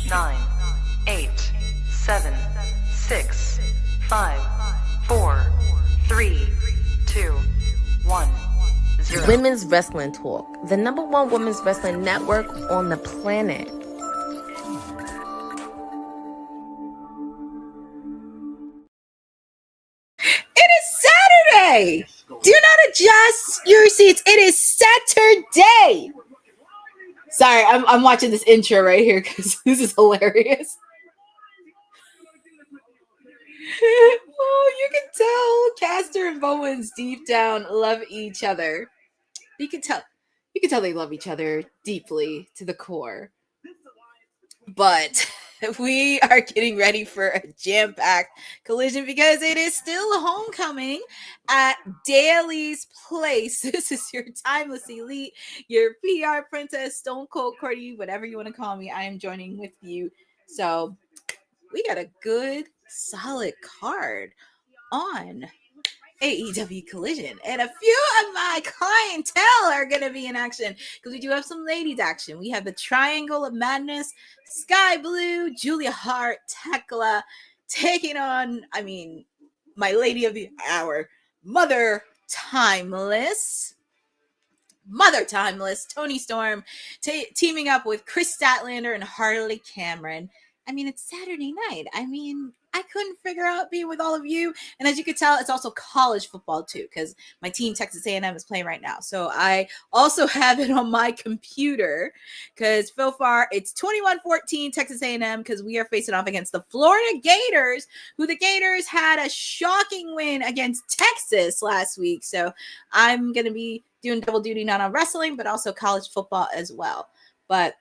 9, 8, 7, 6, 5, 4, 3, 2, 1, 0. Women's Wrestling Talk, the #1 women's wrestling network on the planet. It is Saturday. Do not adjust your seats. It is Saturday. Sorry, I'm watching this intro right here because this is hilarious. Oh, you can tell Caster and Bowens deep down love each other. You can tell they love each other deeply to the core. But we are getting ready for a jam-packed collision because it is still a homecoming at Daly's Place. This is your timeless elite, your PR princess, Stone Cold Courtney, whatever you want to call me. I am joining with you. So we got a good, solid card on AEW Collision, and a few of my clientele are going to be in action because we do have some ladies action. We have the Triangle of Madness, Sky Blue, Julia Hart, Tekla taking on, my lady of the hour, Mother Timeless, Toni Storm, teaming up with Chris Statlander and Harley Cameron. It's Saturday night. I couldn't figure out being with all of you. And as you can tell, it's also college football too, because my team, Texas A&M, is playing right now. So I also have it on my computer because so far it's 21-14 Texas A&M because we are facing off against the Florida Gators, who the Gators had a shocking win against Texas last week. So I'm going to be doing double duty, not on wrestling, but also college football as well. But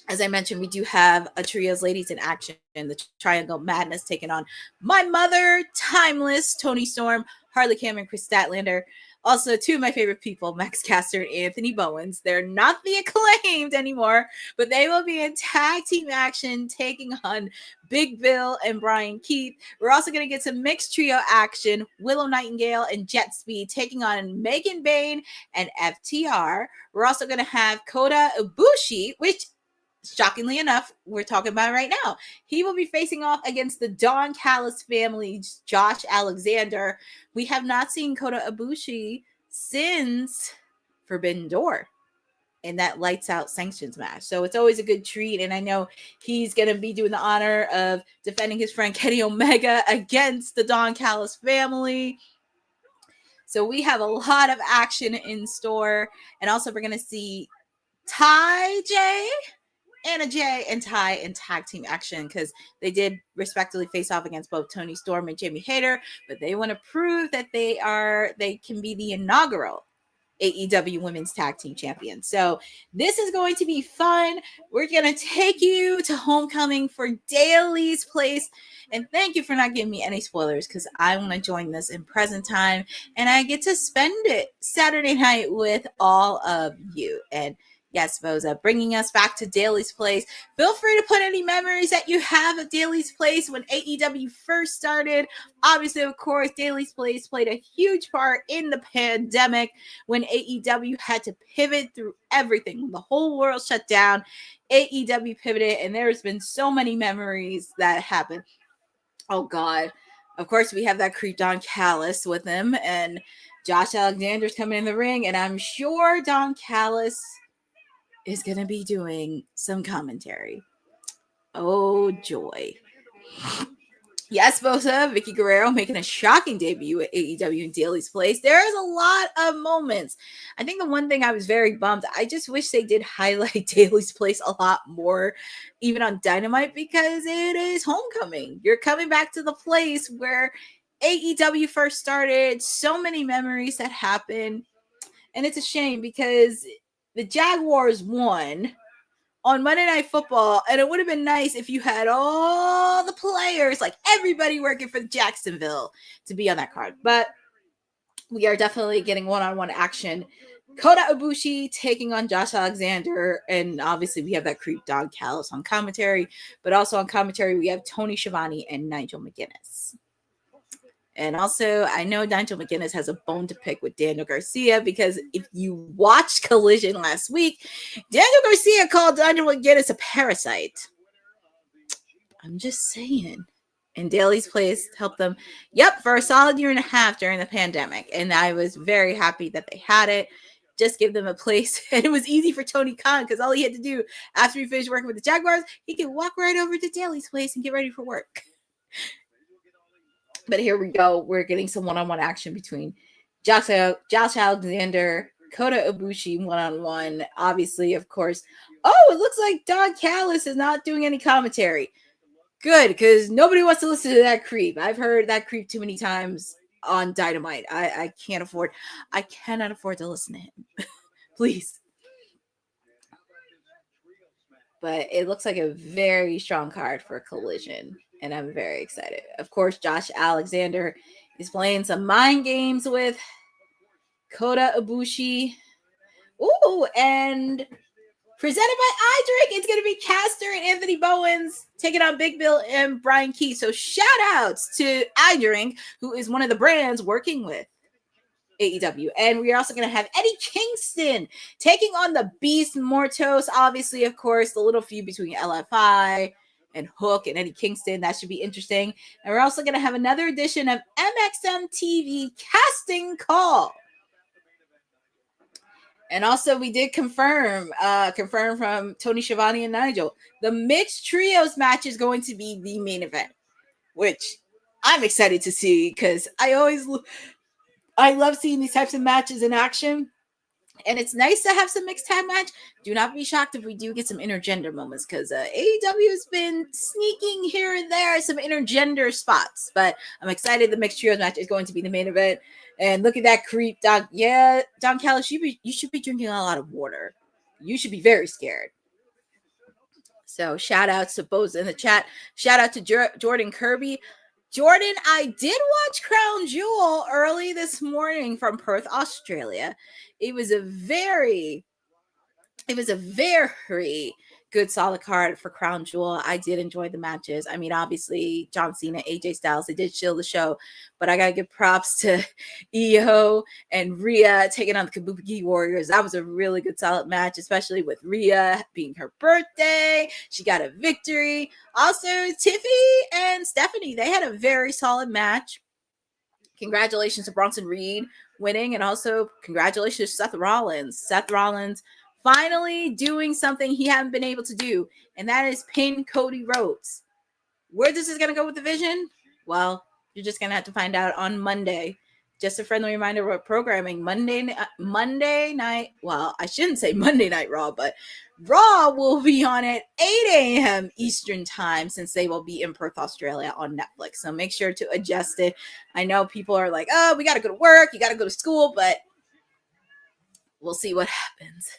as I mentioned, we do have a trios ladies in action, the Triangle Madness taking on my Mother Timeless, Toni Storm, Harley Cameron, Chris Statlander. Also, two of my favorite people, Max Caster and Anthony Bowens. They're not the Acclaimed anymore, but they will be in tag team action taking on Big Bill and Brian Keith. We're also going to get some mixed trio action, Willow Nightingale and Jet Speed taking on Megan Bain and FTR. We're also going to have Kota Ibushi, which shockingly enough, we're talking about it right now. He will be facing off against the Don Callis family, Josh Alexander. We have not seen Kota Ibushi since Forbidden Door in that lights out sanctions match. So it's always a good treat. And I know he's going to be doing the honor of defending his friend Kenny Omega against the Don Callis family. So we have a lot of action in store. And also we're going to see Anna Jay and Ty in tag team action because they did respectively face off against both Toni Storm and Jamie Hayter, but they want to prove that they can be the inaugural AEW Women's Tag Team Champions. So this is going to be fun. We're going to take you to homecoming for Daly's Place. And thank you for not giving me any spoilers because I want to join this in present time and I get to spend it Saturday night with all of you. And yes, Boza, bringing us back to Daly's Place. Feel free to put any memories that you have of Daly's Place when AEW first started. Obviously, of course, Daly's Place played a huge part in the pandemic when AEW had to pivot through everything. When the whole world shut down, AEW pivoted, and there's been so many memories that happened. Oh, God. Of course, we have that creep Don Callis with him, and Josh Alexander's coming in the ring, and I'm sure Don Callis is going to be doing some commentary. Oh, joy. Yes, Bosa, Vicky Guerrero making a shocking debut at AEW in Daly's Place. There is a lot of moments. I think the one thing I was very bummed, I just wish they did highlight Daly's Place a lot more, even on Dynamite, because it is homecoming. You're coming back to the place where AEW first started, so many memories that happened. And it's a shame because the Jaguars won on Monday Night Football, and it would have been nice if you had all the players, like everybody working for Jacksonville, to be on that card. But we are definitely getting one-on-one action. Kota Ibushi taking on Josh Alexander, and obviously we have that creep Don Callis on commentary, but also on commentary we have Tony Schiavone and Nigel McGuinness. And also, I know Nigel McGuinness has a bone to pick with Daniel Garcia because if you watched Collision last week, Daniel Garcia called Nigel McGuinness a parasite. I'm just saying. And Daly's Place helped them, for a solid year and a half during the pandemic. And I was very happy that they had it. Just give them a place. And it was easy for Tony Khan because all he had to do after he finished working with the Jaguars, he could walk right over to Daly's Place and get ready for work. But here we go. We're getting some one-on-one action between Josh Alexander, Kota Ibushi one-on-one. Obviously, of course. Oh, it looks like Don Callis is not doing any commentary. Good, because nobody wants to listen to that creep. I've heard that creep too many times on Dynamite. I cannot afford to listen to him. Please. But it looks like a very strong card for Collision, and I'm very excited. Of course, Josh Alexander is playing some mind games with Kota Ibushi. Ooh, and presented by iDrink, it's going to be Caster and Anthony Bowens taking on Big Bill and Brian Key. So shout outs to iDrink, who is one of the brands working with AEW. And we are also going to have Eddie Kingston taking on the Beast Mortos. Obviously, of course, the little feud between LFI and Hook and Eddie Kingston. That should be interesting. And we're also going to have another edition of MXM TV Casting Call. And also, we did confirm from Tony Schiavone and Nigel, the mixed trios match is going to be the main event, which I'm excited to see because I love seeing these types of matches in action. And it's nice to have some mixed tag match. Do not be shocked if we do get some intergender moments because AEW has been sneaking here and there some intergender spots. But I'm excited the mixed trios match is going to be the main event. And look at that creep, Doc. Yeah, Don Callis, you should be drinking a lot of water. You should be very scared. So shout outs to Boza in the chat. Shout out to Jordan Kirby. Jordan, I did watch Crown Jewel early this morning from Perth, Australia. It was a very good solid card for Crown Jewel. I did enjoy the matches. I mean, obviously, John Cena, AJ Styles, they did shield the show, but I gotta give props to Io and Rhea taking on the Kabuki Warriors. That was a really good solid match, especially with Rhea being her birthday. She got a victory. Also, Tiffy and Stephanie, they had a very solid match. Congratulations to Bronson Reed winning, and also congratulations to Seth Rollins. Seth Rollins finally doing something he hadn't been able to do, and that is pin Cody Rhodes. Where this is going to go with the vision? Well, you're just going to have to find out on Monday. Just a friendly reminder about programming. Monday night. Well, I shouldn't say Monday Night Raw, but Raw will be on at 8 a.m. Eastern time since they will be in Perth, Australia on Netflix. So make sure to adjust it. I know people are like, oh, we got to go to work. You got to go to school, but we'll see what happens.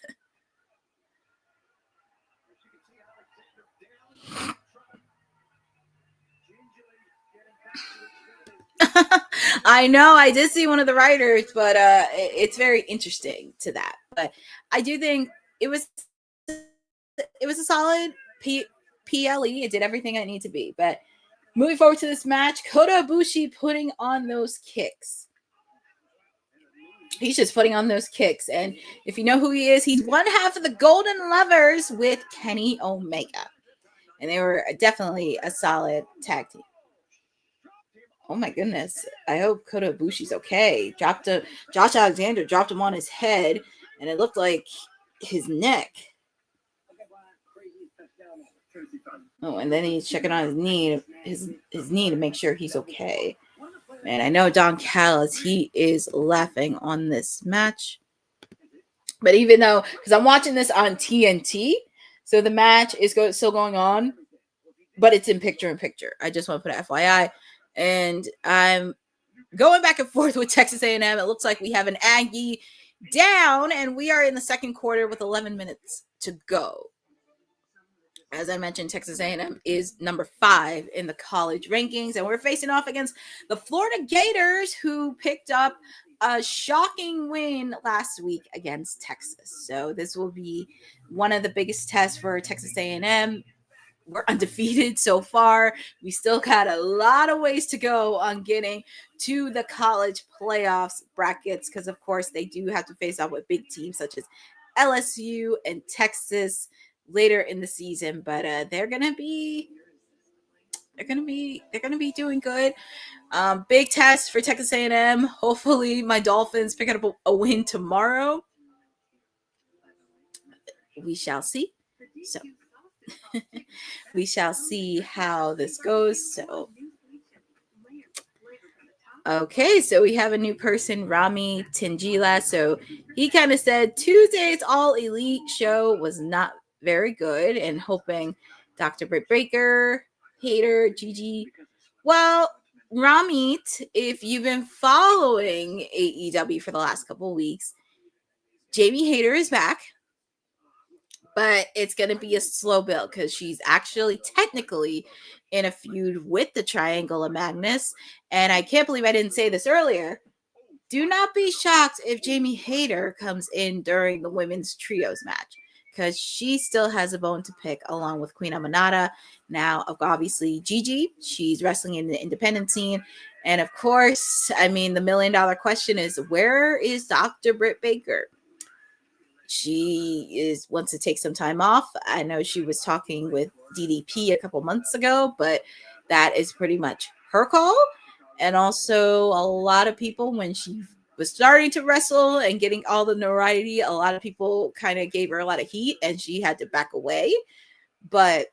I know I did see one of the writers, but it's very interesting to that. But I do think it was a solid PLE. It did everything it needed to be. But moving forward to this match, Kota Ibushi putting on those kicks. He's just putting on those kicks. And if you know who he is, he's one half of the Golden Lovers with Kenny Omega. And they were definitely a solid tag team. Oh my goodness. I hope Kota Ibushi's okay. Josh Alexander dropped him on his head, and it looked like his neck. Oh, and then he's checking on his knee to make sure he's okay. And I know Don Callis, he is laughing on this match. But even though, because I'm watching this on TNT, so the match is still going on, but it's in picture-in-picture. I just want to put an FYI. And I'm going back and forth with Texas A&M. It looks like we have an Aggie down, and we are in the second quarter with 11 minutes to go. As I mentioned, Texas A&M is number 5 in the college rankings, and we're facing off against the Florida Gators, who picked up a shocking win last week against Texas. So this will be one of the biggest tests for Texas A&M. We're undefeated so far. We still got a lot of ways to go on getting to the college playoffs brackets because, of course, they do have to face off with big teams such as LSU and Texas later in the season. But they're going to be they're gonna be doing good. Big test for Texas A&M. Hopefully, my Dolphins pick up a win tomorrow. We shall see. So we shall see how this goes. So okay, so we have a new person, Rami Tingila. So he kind of said Tuesday's All Elite show was not very good, and hoping Dr. Britt Baker, Hater, Gigi. Well, Ramit, if you've been following AEW for the last couple of weeks, Jamie Hayter is back, but it's going to be a slow build because she's actually technically in a feud with the Triangle of Madness. And I can't believe I didn't say this earlier. Do not be shocked if Jamie Hayter comes in during the women's trios match, because she still has a bone to pick along with Queen Amanada. Now, obviously, Gigi, she's wrestling in the independent scene. And of course, I mean, the $1 million question is, where is Dr. Britt Baker? She wants to take some time off. I know she was talking with DDP a couple months ago, but that is pretty much her call. And also, a lot of people, when she was starting to wrestle and getting all the notoriety, a lot of people kind of gave her a lot of heat and she had to back away. But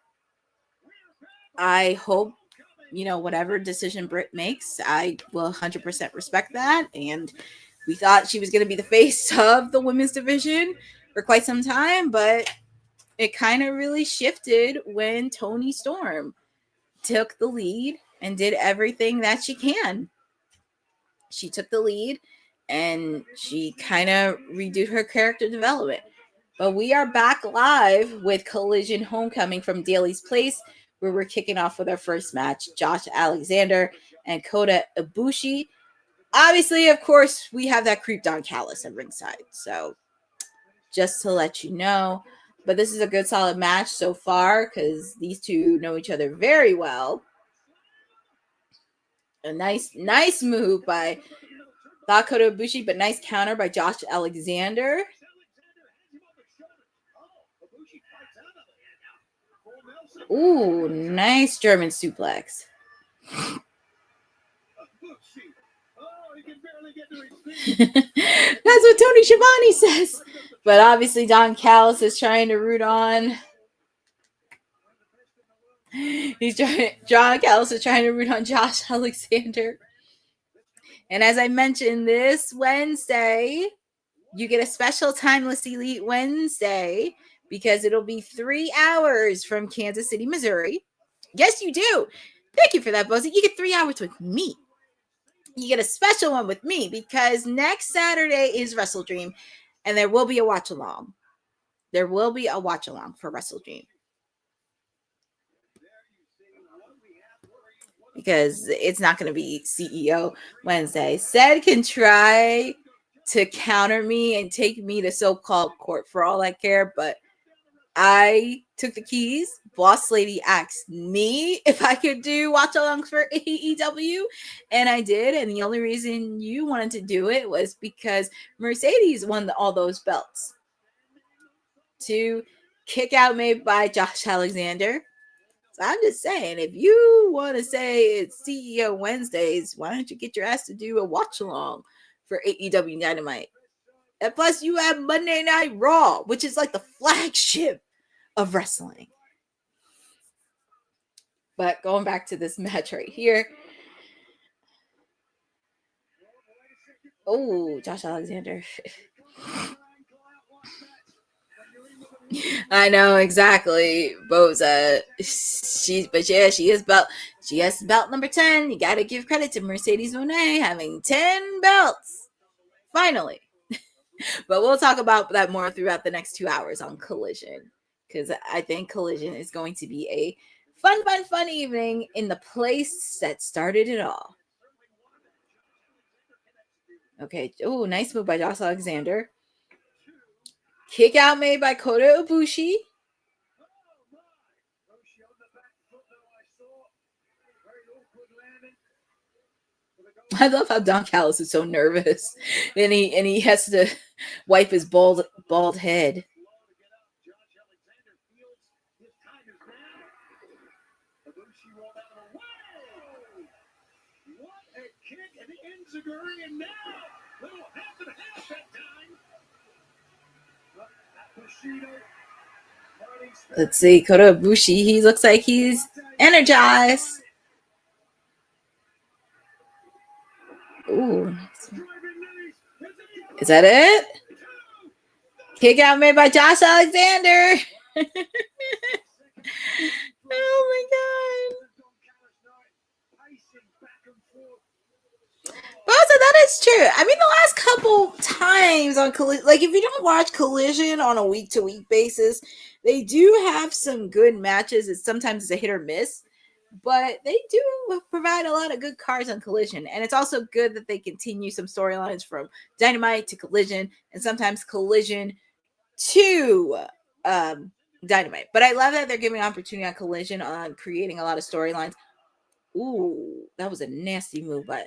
I hope, whatever decision Britt makes, I will 100% respect that. And we thought she was going to be the face of the women's division for quite some time, but it kind of really shifted when Toni Storm took the lead and did everything that she can. She took the lead and she kind of redid her character development. But we are back live with Collision Homecoming from Daly's Place, where we're kicking off with our first match, Josh Alexander and Kota Ibushi. Obviously, of course, we have that creep Don Callis at ringside. So just to let you know. But this is a good, solid match so far because these two know each other very well. A nice move by Kota Ibushi, but nice counter by Josh Alexander. Ooh, nice German suplex. That's what Tony Schiavone says. But obviously Don Callis is trying to root on. John Callis is trying to root on Josh Alexander. And as I mentioned, this Wednesday, you get a special Timeless Elite Wednesday because it'll be 3 hours from Kansas City, Missouri. Yes, you do. Thank you for that, Bozy. You get 3 hours with me. You get a special one with me because next Saturday is Wrestle Dream, and there will be a watch along. There will be a watch along for Wrestle Dream. Because it's not going to be CEO Wednesday. Ced can try to counter me and take me to so-called court for all I care, but I took the keys. Boss Lady asked me if I could do watch-alongs for AEW, and I did. And the only reason you wanted to do it was because Mercedes won all those belts. To kick out made by Josh Alexander. So I'm just saying, if you want to say it's CEO Wednesdays, why don't you get your ass to do a watch-along for AEW Dynamite? And plus, you have Monday Night Raw, which is like the flagship of wrestling. But going back to this match right here. Oh, Josh Alexander. I know exactly, Boza. She is belt. She has belt number 10. You got to give credit to Mercedes Moné having 10 belts. Finally. But we'll talk about that more throughout the next 2 hours on Collision, because I think Collision is going to be a fun evening in the place that started it all. Okay. Oh, nice move by Josh Alexander. Kick out made by Kota Ibushi. I love how Don Callis is so nervous, and he has to wipe his bald head. Let's see, Kota Ibushi. He looks like he's energized. Ooh. Is that it? Kick out made by Josh Alexander. Oh my god. But also, that is true. I mean, the last couple times on Collision, like if you don't watch Collision on a week-to-week basis, they do have some good matches. Sometimes it's a hit or miss, but they do provide a lot of good cards on Collision. And it's also good that they continue some storylines from Dynamite to Collision, and sometimes Collision to Dynamite. But I love that they're giving opportunity on Collision on creating a lot of storylines. Ooh, that was a nasty move by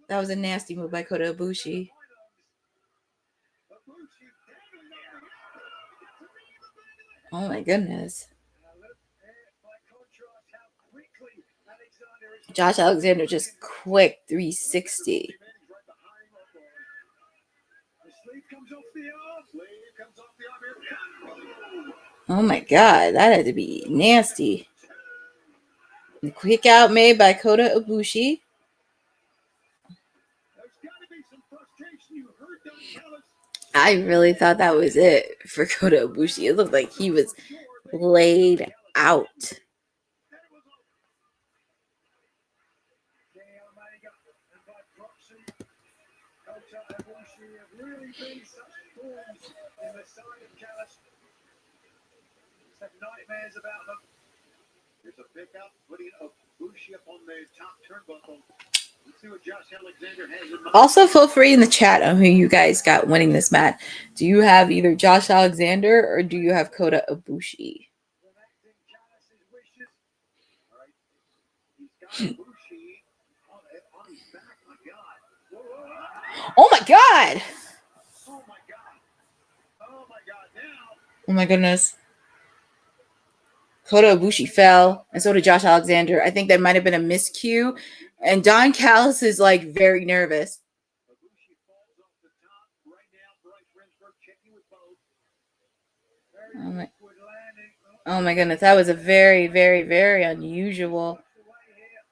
Kota Ibushi. Oh my goodness. Josh Alexander just quick 360. Oh my god, that had to be nasty. The quick out made by Kota Ibushi. I really thought that was it for Kota Ibushi. It looked like he was laid out. Nightmares about them. There's a pickup, putting Ibushi up on the top turnbuckle. Let's see what Josh Alexander has in mind. Also, feel free in the chat on who you guys got winning this match. Do you have either Josh Alexander or do you have Kota Ibushi? Oh my god! Oh my goodness. Kota Ibushi fell, and so did Josh Alexander. I think that might have been a miscue. And Don Callis is like very nervous. Oh my goodness. That was a very, very, very unusual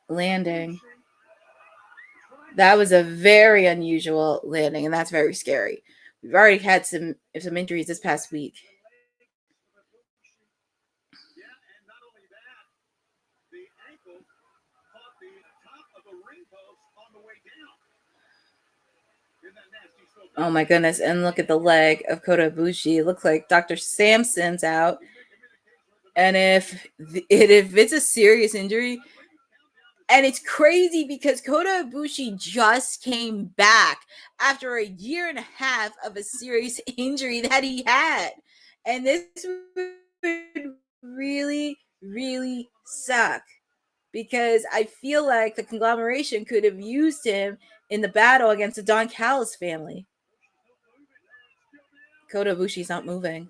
landing. That was a very unusual landing, and that's very scary. We've already had some injuries this past week. Oh my goodness. And look at the leg of Kota Ibushi. It looks like Dr. Samson's out. And if it's a serious injury, and it's crazy because Kota Ibushi just came back after a year and a half of a serious injury that he had. And this would really, really suck because I feel like the conglomeration could have used him in the battle against the Don Callis family. Kota Ibushi's not moving.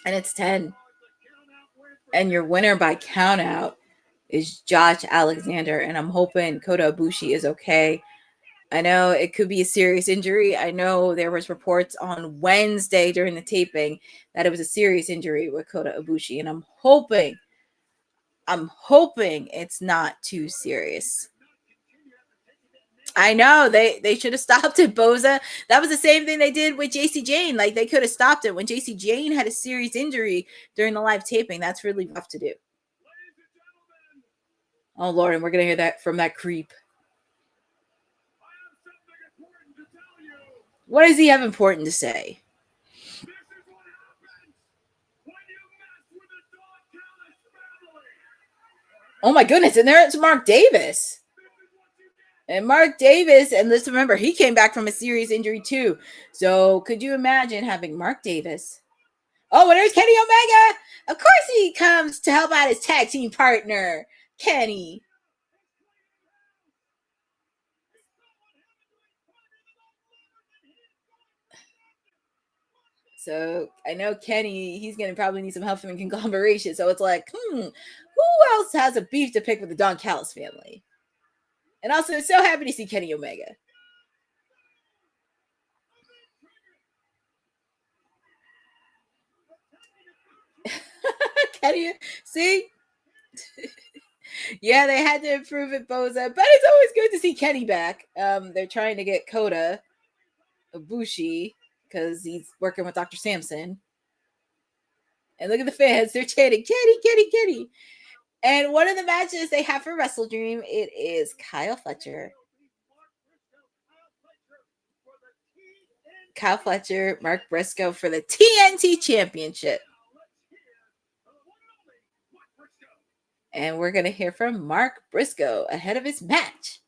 And it's 10. And your winner by countout is Josh Alexander. And I'm hoping Kota Ibushi is okay. I know it could be a serious injury. I know there was reports on Wednesday during the taping that it was a serious injury with Kota Ibushi. And I'm hoping it's not too serious. I know they should have stopped it, Boza. That was the same thing they did with JC Jane. Like they could have stopped it when JC Jane had a serious injury during the live taping. That's really rough to do. Oh Lord, and we're gonna hear that from that creep. What does he have important to say? Oh my goodness, and there's Mark Davis. And Mark Davis, and let's remember, he came back from a serious injury too. So could you imagine having Mark Davis? Oh, and there's Kenny Omega. Of course he comes to help out his tag team partner, Kenny. So I know Kenny, he's going to probably need some help from conglomeration. So it's like, who else has a beef to pick with the Don Callis family? And also, so happy to see Kenny Omega. Kenny, see? Yeah, they had to improve it, Boza, but it's always good to see Kenny back. They're trying to get Kota Ibushi because he's working with Dr. Samson. And look at the fans. They're chanting, Kenny, Kenny, Kenny. And one of the matches they have for Wrestle Dream, it is Kyle Fletcher, Mark Briscoe for the TNT Championship. And we're going to hear from Mark Briscoe ahead of his match.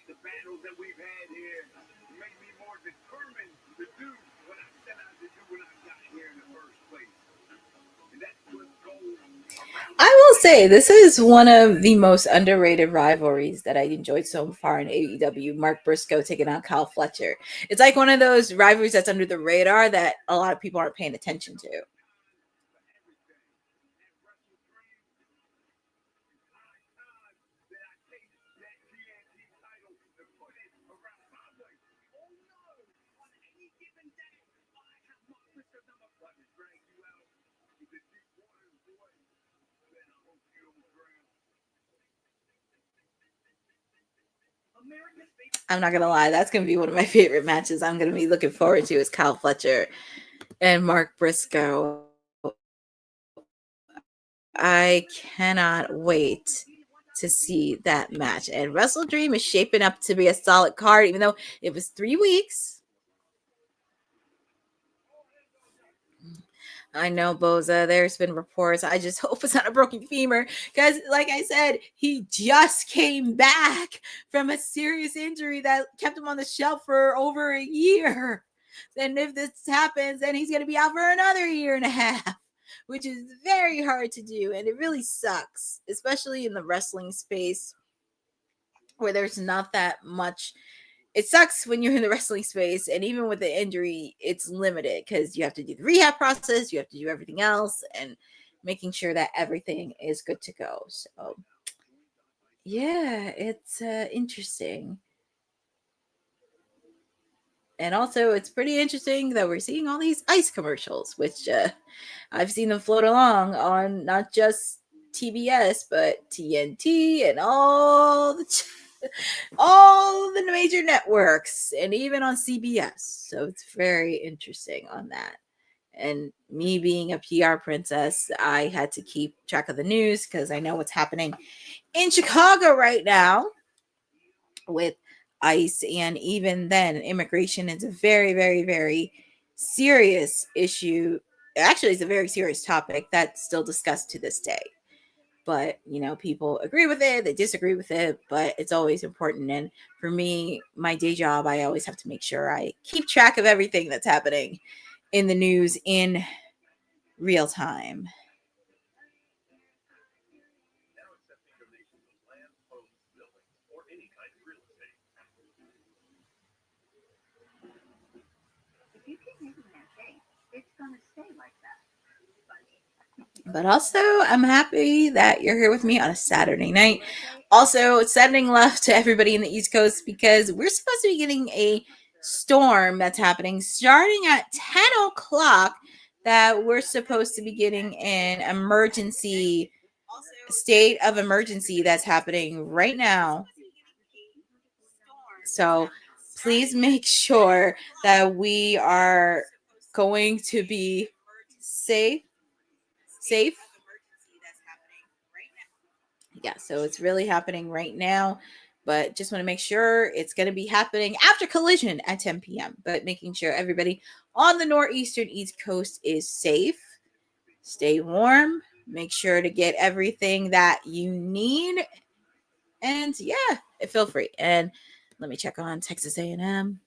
The battles that we've had here made me more determined to do what I set out to do when I got here in the first place. And that's what goes. I will say this is one of the most underrated rivalries that I enjoyed so far in AEW. Mark Briscoe taking on Kyle Fletcher. It's like one of those rivalries that's under the radar that a lot of people aren't paying attention to. I'm not going to lie. That's going to be one of my favorite matches I'm going to be looking forward to is Kyle Fletcher and Mark Briscoe. I cannot wait to see that match. And Wrestle Dream is shaping up to be a solid card, even though it was 3 weeks. I know, Boza, there's been reports. I just hope it's not a broken femur because, like I said, he just came back from a serious injury that kept him on the shelf for over a year. And if this happens, then he's going to be out for another year and a half, which is very hard to do. And it really sucks, especially in the wrestling space where there's not that much. It sucks when you're in the wrestling space, and even with the injury, it's limited because you have to do the rehab process, you have to do everything else, and making sure that everything is good to go. So, yeah, it's interesting. And also, it's pretty interesting that we're seeing all these ice commercials, which I've seen them float along on not just TBS, but TNT and all the major networks and even on CBS. So it's very interesting on that. And me being a PR princess, I had to keep track of the news because I know what's happening in Chicago right now with ICE. And even then, immigration is a very, very, very serious issue. Actually, it's a very serious topic that's still discussed to this day. But, people agree with it, they disagree with it, but it's always important. And for me, my day job, I always have to make sure I keep track of everything that's happening in the news in real time. But also, I'm happy that you're here with me on a Saturday night. Also, sending love to everybody in the East Coast because we're supposed to be getting a storm that's happening starting at 10 o'clock that we're supposed to be getting an emergency state of emergency that's happening right now. So please make sure that we are going to be safe. Yeah, so it's really happening right now, but just want to make sure it's going to be happening after collision at 10 p.m. But making sure everybody on the northeastern East Coast is safe. Stay warm. Make sure to get everything that you need. And yeah, feel free. And let me check on Texas A&M.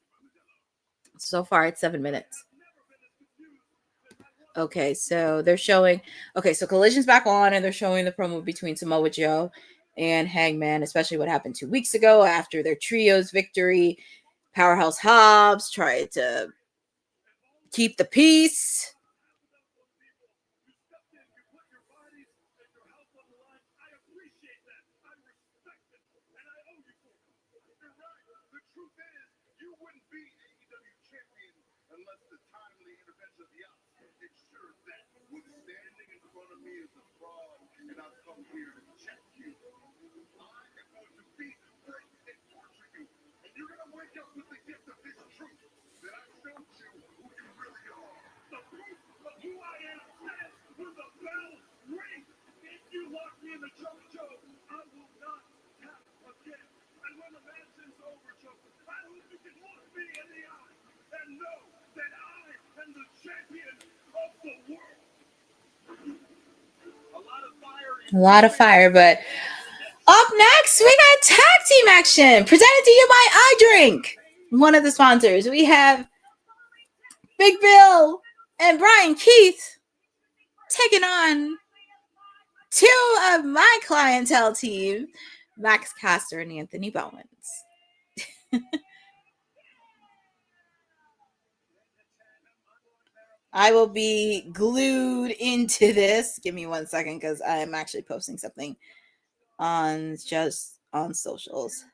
So far, it's 7 minutes. Okay, so they're showing. Okay, so Collision's back on, and they're showing the promo between Samoa Joe and Hangman, especially what happened 2 weeks ago after their trios victory. Powerhouse Hobbs tried to keep the peace. And I've come here to check you. I am going to beat, break, and torture you. And you're going to wake up with the gift of this truth that I showed you who you really are. The proof of who I am stands when the bell rings. If you lock me in the choke, Joe, I will not tap again. And when the match is over, Joe, I hope you can look me in the eye and know that I am the champion of the world. A lot of fire, but up next, we got tag team action presented to you by iDrink, one of the sponsors. We have Big Bill and Brian Keith taking on two of my clientele team, Max Caster and Anthony Bowens. I will be glued into this. Give me 1 second because I am actually posting something on socials.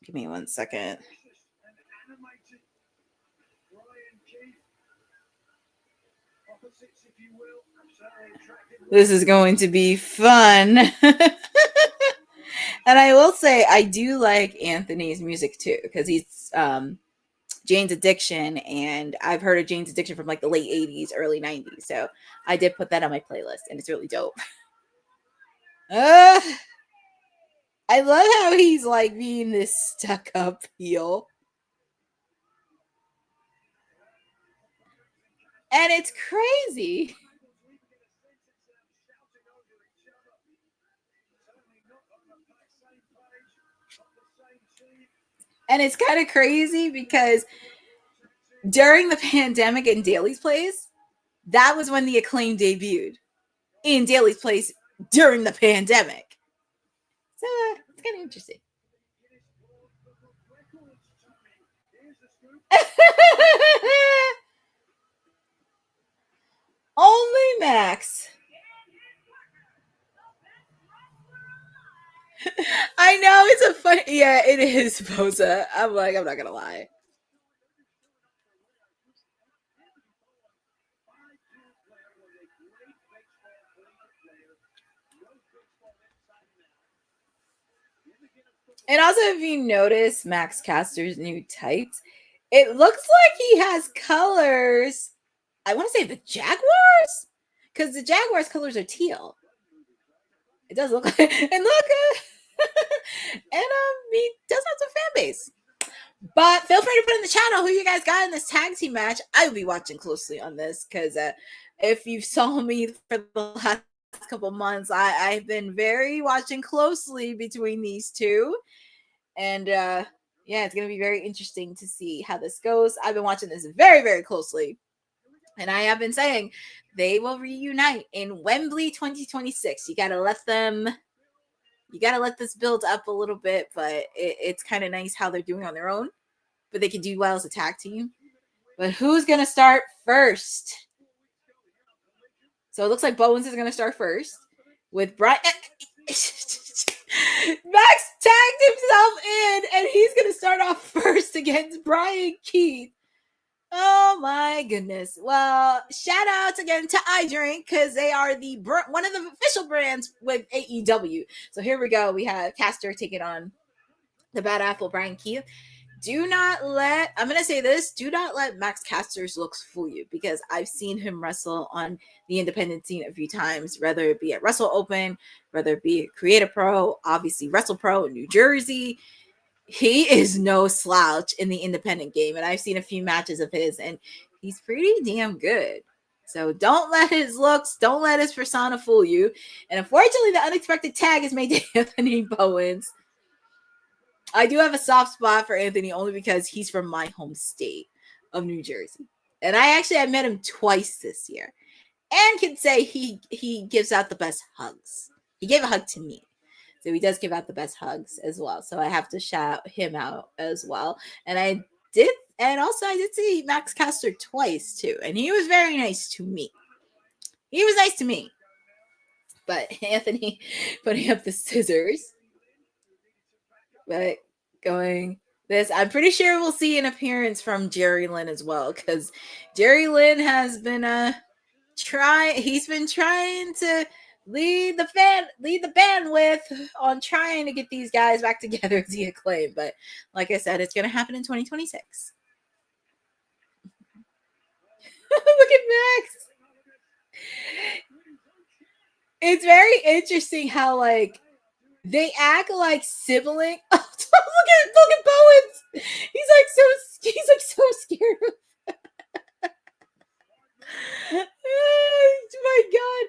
Give me 1 second. This is going to be fun. And I will say I do like Anthony's music too, because he's Jane's Addiction, and I've heard of Jane's Addiction from like the late 80s, early 90s. So I did put that on my playlist, and it's really dope. I love how he's like being this stuck-up heel. And it's crazy. And it's kind of crazy because during the pandemic in Daly's Place, that was when the Acclaim debuted in Daly's Place during the pandemic. So it's kind of interesting. Only Max. I know it's a fun. Yeah, it is, Bosa. I'm not gonna lie. And also, if you notice Max Caster's new tights, it looks like he has colors. I want to say the Jaguars, because the Jaguars' colors are teal. It does look like, and look, and he does have some fan base. But feel free to put in the channel who you guys got in this tag team match. I will be watching closely on this because if you saw me for the last couple months, I've been very watching closely between these two. And yeah, it's going to be very interesting to see how this goes. I've been watching this very, very closely. And I have been saying they will reunite in Wembley 2026. You got to let this build up a little bit, but it's kind of nice how they're doing on their own. But they can do well as a tag team. But who's going to start first? So it looks like Bowens is going to start first with Brian. Max tagged himself in, and he's going to start off first against Brian Keith. Oh my goodness. Well, shout out again to iDrink because they are one of the official brands with AEW. So here we go. We have Caster taking on the Bad Apple, Brian Keith. I'm going to say this, do not let Max Caster's looks fool you, because I've seen him wrestle on the independent scene a few times, whether it be at Wrestle Open, whether it be at Create a Pro, obviously Wrestle Pro in New Jersey. He is no slouch in the independent game, and I've seen a few matches of his, and he's pretty damn good. So don't let his looks, don't let his persona fool you. And unfortunately, the unexpected tag is made to Anthony Bowens. I do have a soft spot for Anthony only because he's from my home state of New Jersey. And I met him twice this year, and can say he gives out the best hugs. He gave a hug to me, so he does give out the best hugs as well. So I have to shout him out as well. And I did see Max Caster twice too, and he was very nice to me. He was nice to me. But Anthony putting up the scissors, but going this, I'm pretty sure we'll see an appearance from Jerry Lynn as well, because Jerry Lynn has been he's been trying to lead the bandwidth on trying to get these guys back together as the Acclaim. But like I said, it's going to happen in 2026. Look at Max. It's very interesting how like they act like siblings. Oh, look at Bowens. He's like so scared. Oh my god.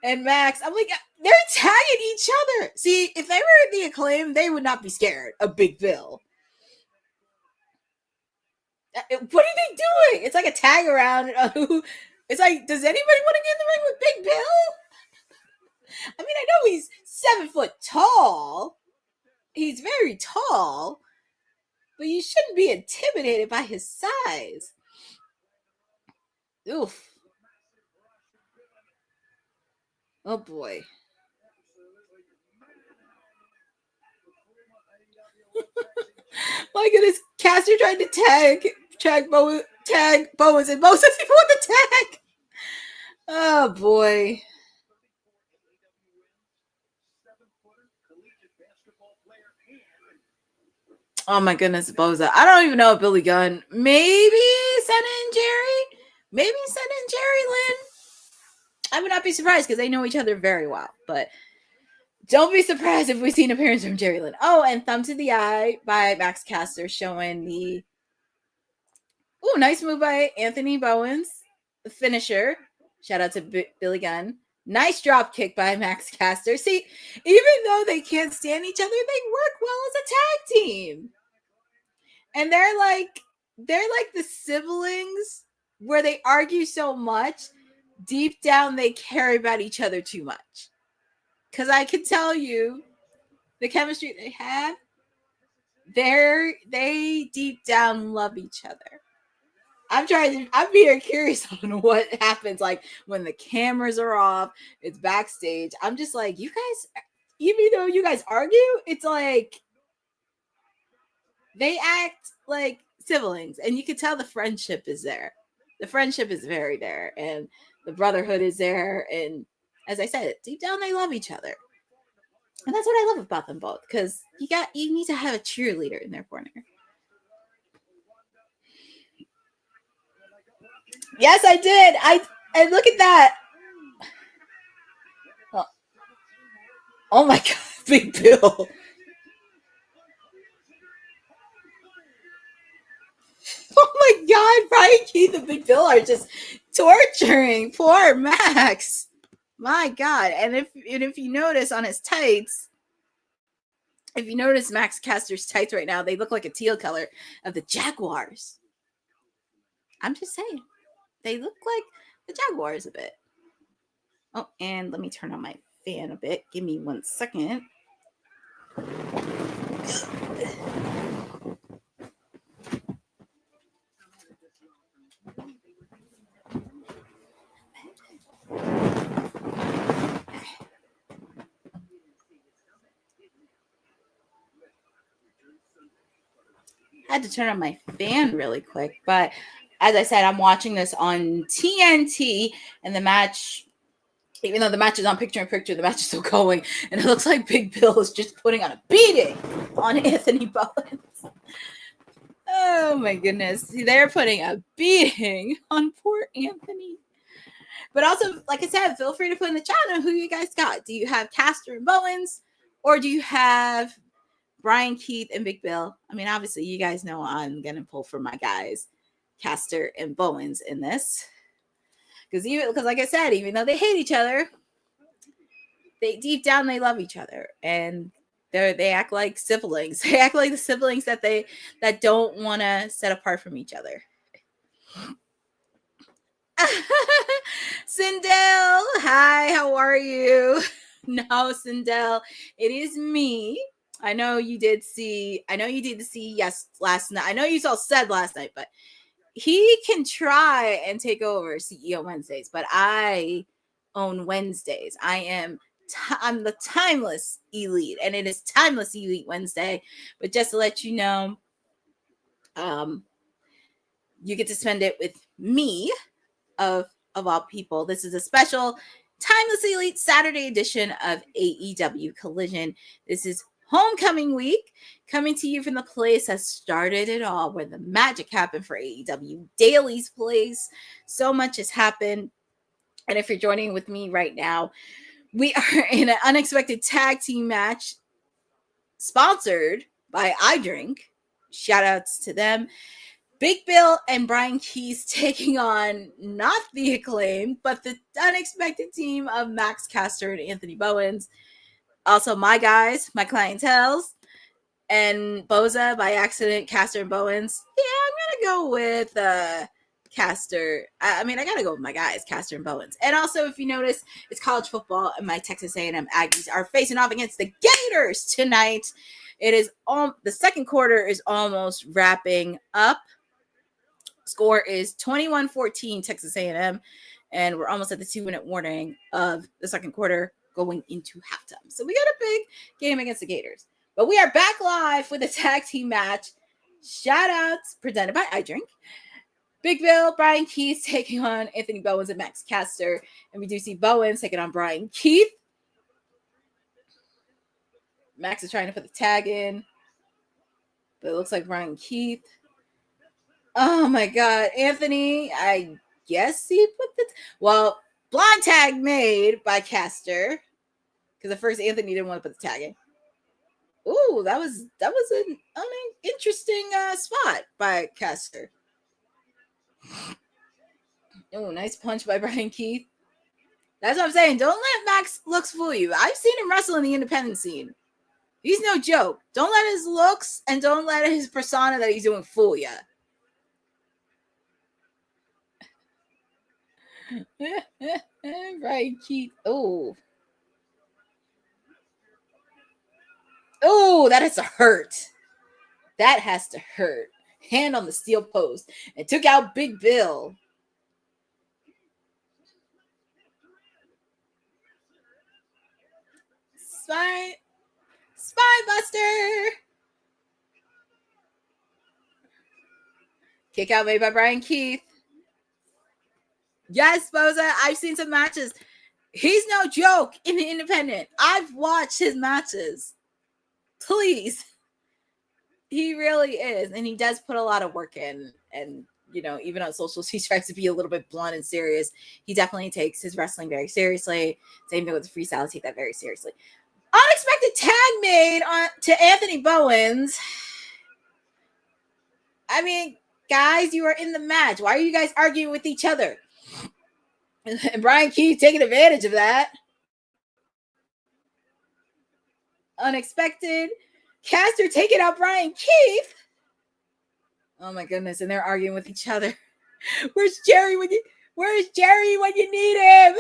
And Max, I'm like, they're tagging each other. See, if they were the Acclaim, they would not be scared of Big Bill. What are they doing? It's like a tag around. It's like, does anybody want to get in the ring with Big Bill? I mean, I know he's 7 foot tall. He's very tall, but you shouldn't be intimidated by his size. Oof. Oh boy. My goodness, Caster tried to tag Bowens, and Bowens doesn't even want the tag. Oh boy. Oh my goodness, Boza. I don't even know if Billy Gunn. Maybe send in Jerry. Maybe send in Jerry Lynn. I would not be surprised because they know each other very well. But don't be surprised if we see an appearance from Jerry Lynn. Oh, and Thumb to the Eye by Max Caster showing the... Oh, nice move by Anthony Bowens. The finisher. Shout out to Billy Gunn. Nice drop kick by Max Caster. See, even though they can't stand each other, they work well as a tag team. And they're like the siblings where they argue so much. Deep down, they care about each other too much. Because I can tell you, the chemistry they have, they deep down love each other. I'm very curious on what happens, like when the cameras are off, it's backstage. I'm just like, you guys, even though you guys argue, it's like they act like siblings, and you can tell the friendship is there. The friendship is very there, and the brotherhood is there. And as I said, deep down, they love each other. And that's what I love about them both, because you need to have a cheerleader in their corner. Yes, I did. And look at that. Oh my God, Big Bill. Oh my God, Brian Keith and Big Bill are just torturing poor Max. My God. And if you notice on his tights, if you notice Max Caster's tights right now, they look like a teal color of the Jaguars. I'm just saying. They look like the Jaguars a bit. Oh, and let me turn on my fan a bit. Give me 1 second. I had to turn on my fan really quick, but as I said, I'm watching this on TNT, and the match, even though the match is on picture-in-picture, the match is still going, and it looks like Big Bill is just putting on a beating on Anthony Bowens. Oh my goodness. See, they're putting a beating on poor Anthony. But also, like I said, feel free to put in the chat on who you guys got. Do you have Caster and Bowens, or do you have Brian Keith and Big Bill? I mean, obviously, you guys know I'm going to pull for my guys, Caster and Bowens, in this. Because like I said, even though they hate each other, they deep down, they love each other. And they act like siblings. They act like the siblings that don't want to set apart from each other. Sindel, hi, how are you? No, Sindel, it is me. I know you did see last night. I know you said last night, but he can try and take over CEO Wednesdays, but I own Wednesdays. I'm the timeless elite, and it is timeless elite Wednesday. But just to let you know, you get to spend it with me of all people. This is a special timeless elite Saturday edition of AEW Collision. This is homecoming week, coming to you from the place that started it all, where the magic happened for AEW, Daily's place. So much has happened. And if you're joining with me right now, we are in an unexpected tag team match sponsored by iDrink. Shout outs to them. Big Bill and Brian Keys taking on not the Acclaimed, but the unexpected team of Max Caster and Anthony Bowens. Also, my guys, my clientels, and Boza by accident, Caster and Bowens. Yeah, I'm going to go with Caster. I got to go with my guys, Caster and Bowens. And also, if you notice, it's college football, and my Texas A&M Aggies are facing off against the Gators tonight. It is the second quarter is almost wrapping up. Score is 21-14 Texas A&M, and we're almost at the 2-minute warning of the second quarter going into halftime. So we got a big game against the Gators. But we are back live with a tag team match. Shout outs presented by iDrink. Big Bill, Brian Keith taking on Anthony Bowens and Max Caster. And we do see Bowens taking on Brian Keith. Max is trying to put the tag in, but it looks like Brian Keith. Oh my God, Anthony, I guess he put blind tag made by Caster, because at first Anthony didn't want to put the tag in. Ooh, that was an interesting spot by Caster. Oh, nice punch by Brian Keith. That's what I'm saying. Don't let Max looks fool you. I've seen him wrestle in the independent scene. He's no joke. Don't let his looks and don't let his persona that he's doing fool you. Right, Keith. Oh, that has to hurt. That has to hurt. Hand on the steel post and took out Big Bill. Spine Buster. Kick out made by Brian Keith. Yes, Boza, I've seen some matches. He's no joke in the independent. I've watched his matches. Please. He really is. And he does put a lot of work in. And, even on socials, he tries to be a little bit blunt and serious. He definitely takes his wrestling very seriously. Same thing with the freestyle. I take that very seriously. Unexpected tag made to Anthony Bowens. Guys, you are in the match. Why are you guys arguing with each other? And Brian Keith taking advantage of that. Unexpected. Caster taking out Brian Keith. Oh my goodness. And they're arguing with each other. Where's Jerry when you need him?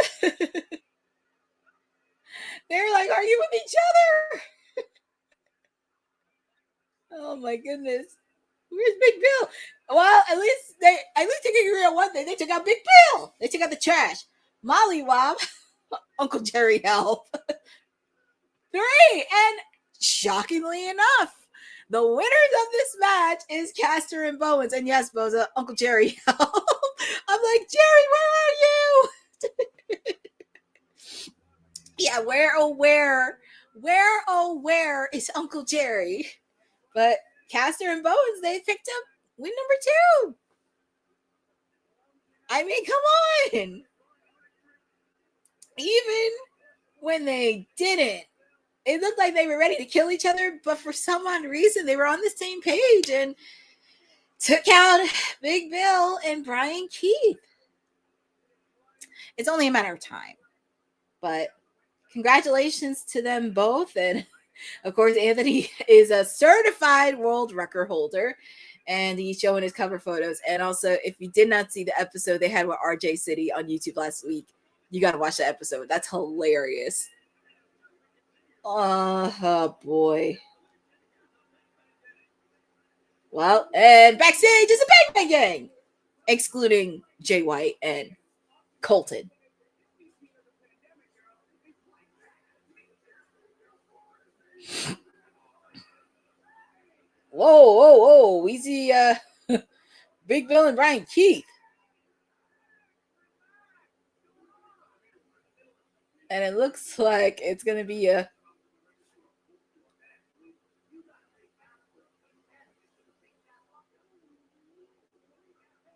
They're like arguing with each other. Oh my goodness. Where's Big Bill? Well, at least they can agree on one thing. They took out Big Bill. They took out the trash. Molly Wob. Uncle Jerry help. 3. And shockingly enough, the winners of this match is Caster and Bowens. And yes, Boza, Uncle Jerry help. I'm like, Jerry, where are you? Yeah, where is Uncle Jerry? But Caster and Bowens, they picked up win number 2. Come on. Even when they didn't, it looked like they were ready to kill each other, but for some odd reason, they were on the same page and took out Big Bill and Brian Keith. It's only a matter of time. But congratulations to them both. And of course, Anthony is a certified world record holder. and he's showing his cover photos. And also, if you did not see the episode they had with RJ City on YouTube last week, you got to watch that episode. That's hilarious. Oh boy. Well, and backstage is a Bang Bang Gang, excluding Jay White and Colton. Whoa. We see Big Bill and Brian Keith. And it looks like it's going to be a...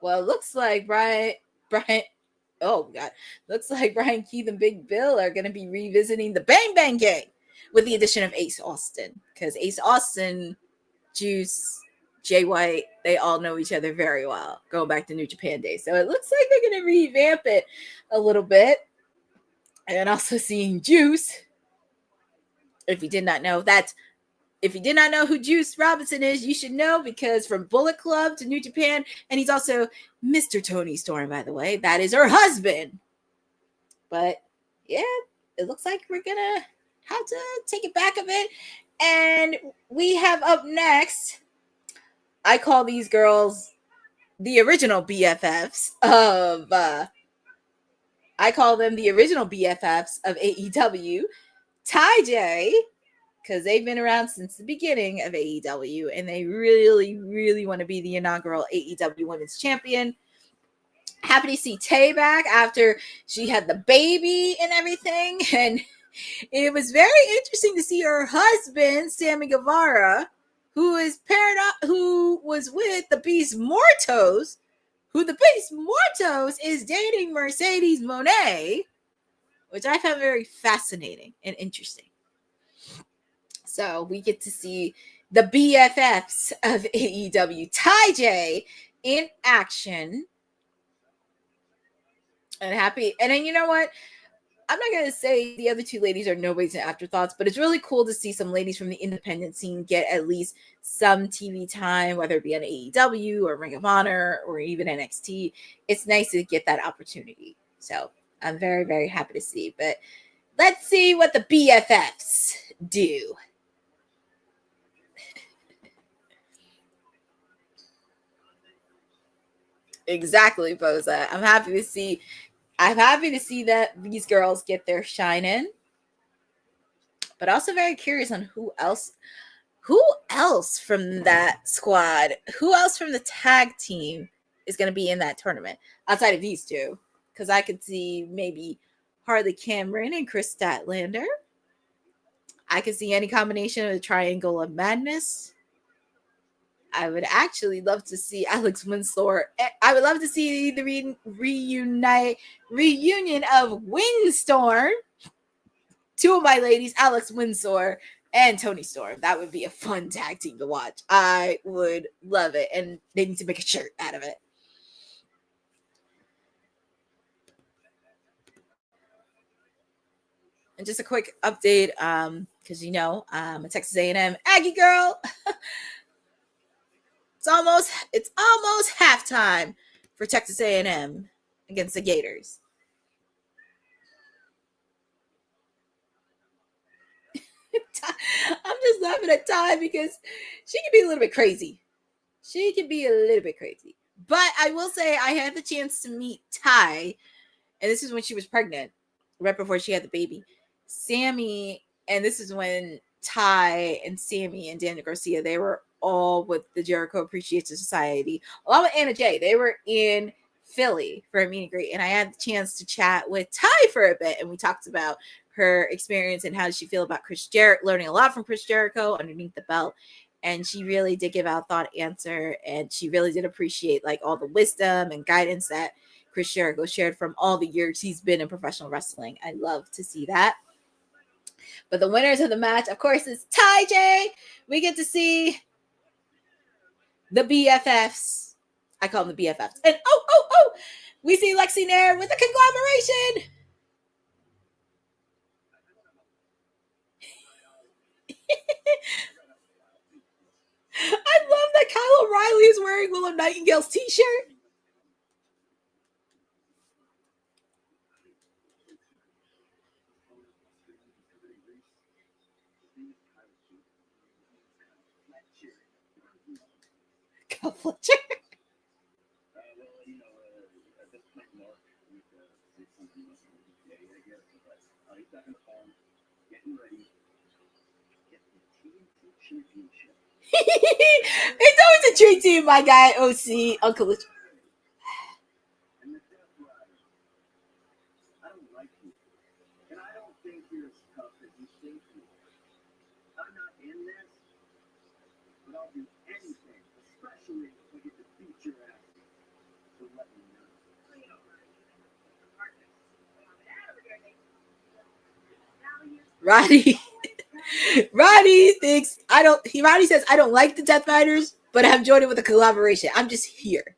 Well, it looks like Brian... Oh, God. Looks like Brian Keith and Big Bill are going to be revisiting the Bang Bang Gang with the addition of Ace Austin. Because Ace Austin, Juice, Jay White, they all know each other very well, going back to New Japan days. So it looks like they're going to revamp it a little bit. And also seeing Juice. If you did not know who Juice Robinson is, you should know, because from Bullet Club to New Japan, and he's also Mr. Tony Storm, by the way. That is her husband. But yeah, it looks like we're gonna have to take it back a bit. And we have up next, I call these girls the original BFFs of I call them the original BFFs of AEW, Ty J, because they've been around since the beginning of AEW, and they really, really want to be the inaugural AEW Women's Champion. Happy to see Tay back after she had the baby and everything, and it was very interesting to see her husband, Sammy Guevara, who is paired up, who was with the Beast Mortos, who the Beast Mortos is dating Mercedes Moné, which I found very fascinating and interesting. So we get to see the BFFs of AEW, Ty J, in action. And happy. And then you know what? I'm not going to say the other two ladies are nobody's afterthoughts, but it's really cool to see some ladies from the independent scene get at least some TV time, whether it be on AEW or Ring of Honor or even NXT. It's nice to get that opportunity. So I'm very, very happy to see. But let's see what the BFFs do. Exactly, Boza. I'm happy to see that these girls get their shine in. But also very curious on who else from that squad, who else from the tag team is going to be in that tournament outside of these two. Because I could see maybe Harley Cameron and Chris Statlander. I could see any combination of the Triangle of Madness. I would actually love to see Alex Winslow. I would love to see the reunion of Windstorm. Two of my ladies, Alex Windsor and Tony Storm. That would be a fun tag team to watch. I would love it. And they need to make a shirt out of it. And just a quick update, because I'm a Texas A&M Aggie girl. It's almost halftime for Texas A&M against the Gators. I'm just laughing at Ty because she can be a little bit crazy. But I will say I had the chance to meet Ty, and this is when she was pregnant, right before she had the baby. Sammy, and this is when Ty and Sammy and Daniel Garcia, they were all with the Jericho Appreciation Society, along with Anna Jay. They were in Philly for a meet and greet, and I had the chance to chat with Ty for a bit, and we talked about her experience and how did she feel about Chris Jericho, learning a lot from Chris Jericho underneath the belt. And she really did give out thought answer, and she really did appreciate like all the wisdom and guidance that Chris Jericho shared from all the years he's been in professional wrestling. I love to see that. But the winners of the match, of course, is Ty J. We get to see the BFFs. I call them the BFFs. And we see Lexi Nair with the conglomeration. I love that Kyle O'Reilly is wearing Willow Nightingale's t-shirt. Kyle Fletcher. It's always a treat to you, my guy, OC, Uncle Rich. I don't like you. And I don't think you're as tough as you think you are. I'm not in this, but I'll do anything, especially if I get to beat your ass. So let me know. Roddy thinks Roddy says I don't like the Death Fighters, but I'm joining with a collaboration. I'm just here.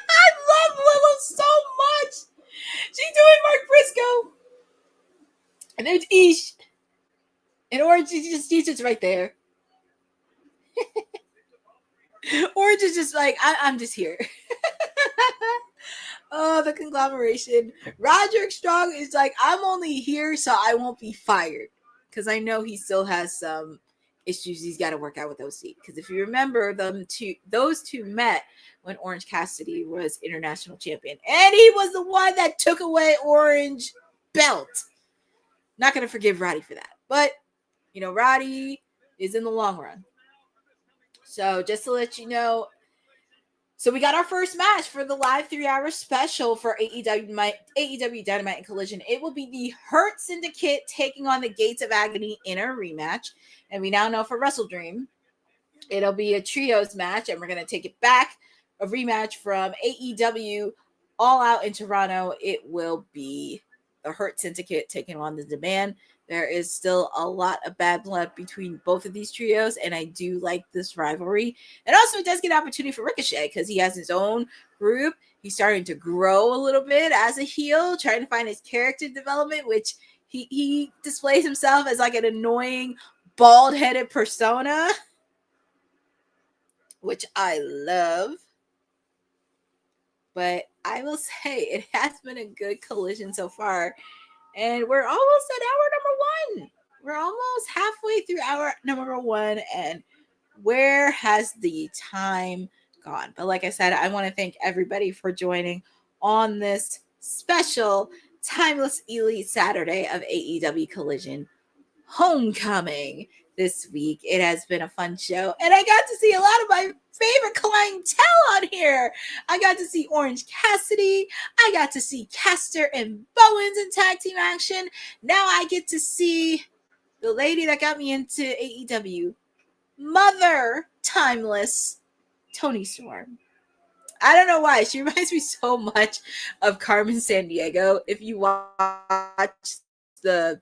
I love Willow so much. She's doing Mark Briscoe. And there's Ish. And Orange is just right there. Orange is just like, I'm just here. Oh, the conglomeration. Roderick Strong is like, I'm only here so I won't be fired. Because I know he still has some issues he's got to work out with OC. Because if you remember, those two met when Orange Cassidy was international champion. And he was the one that took away Orange belt. Not going to forgive Roddy for that. But, Roddy is in the long run. So just to let you know, so we got our first match for the live 3-hour special for AEW Dynamite and Collision. It will be the Hurt Syndicate taking on the Gates of Agony in a rematch. And we now know for Wrestle Dream, it'll be a trios match. And we're going to take it back, a rematch from AEW All Out in Toronto. It will be the Hurt Syndicate taking on the Demand. There is still a lot of bad blood between both of these trios, and I do like this rivalry. And also, it does get an opportunity for Ricochet because he has his own group. He's starting to grow a little bit as a heel, trying to find his character development, which he displays himself as like an annoying, bald-headed persona, which I love. But I will say it has been a good collision so far. And we're almost at hour number 1. We're almost halfway through hour number 1. And where has the time gone? But like I said, I want to thank everybody for joining on this special Timeless Elite Saturday of AEW Collision Homecoming this week. It has been a fun show. And I got to see a lot of my favorite clientele on here. I got to see Orange Cassidy. I got to see Caster and Bowens in tag team action. Now I get to see the lady that got me into AEW, Mother Timeless, Toni Storm. I don't know why. She reminds me so much of Carmen Sandiego. If you watch the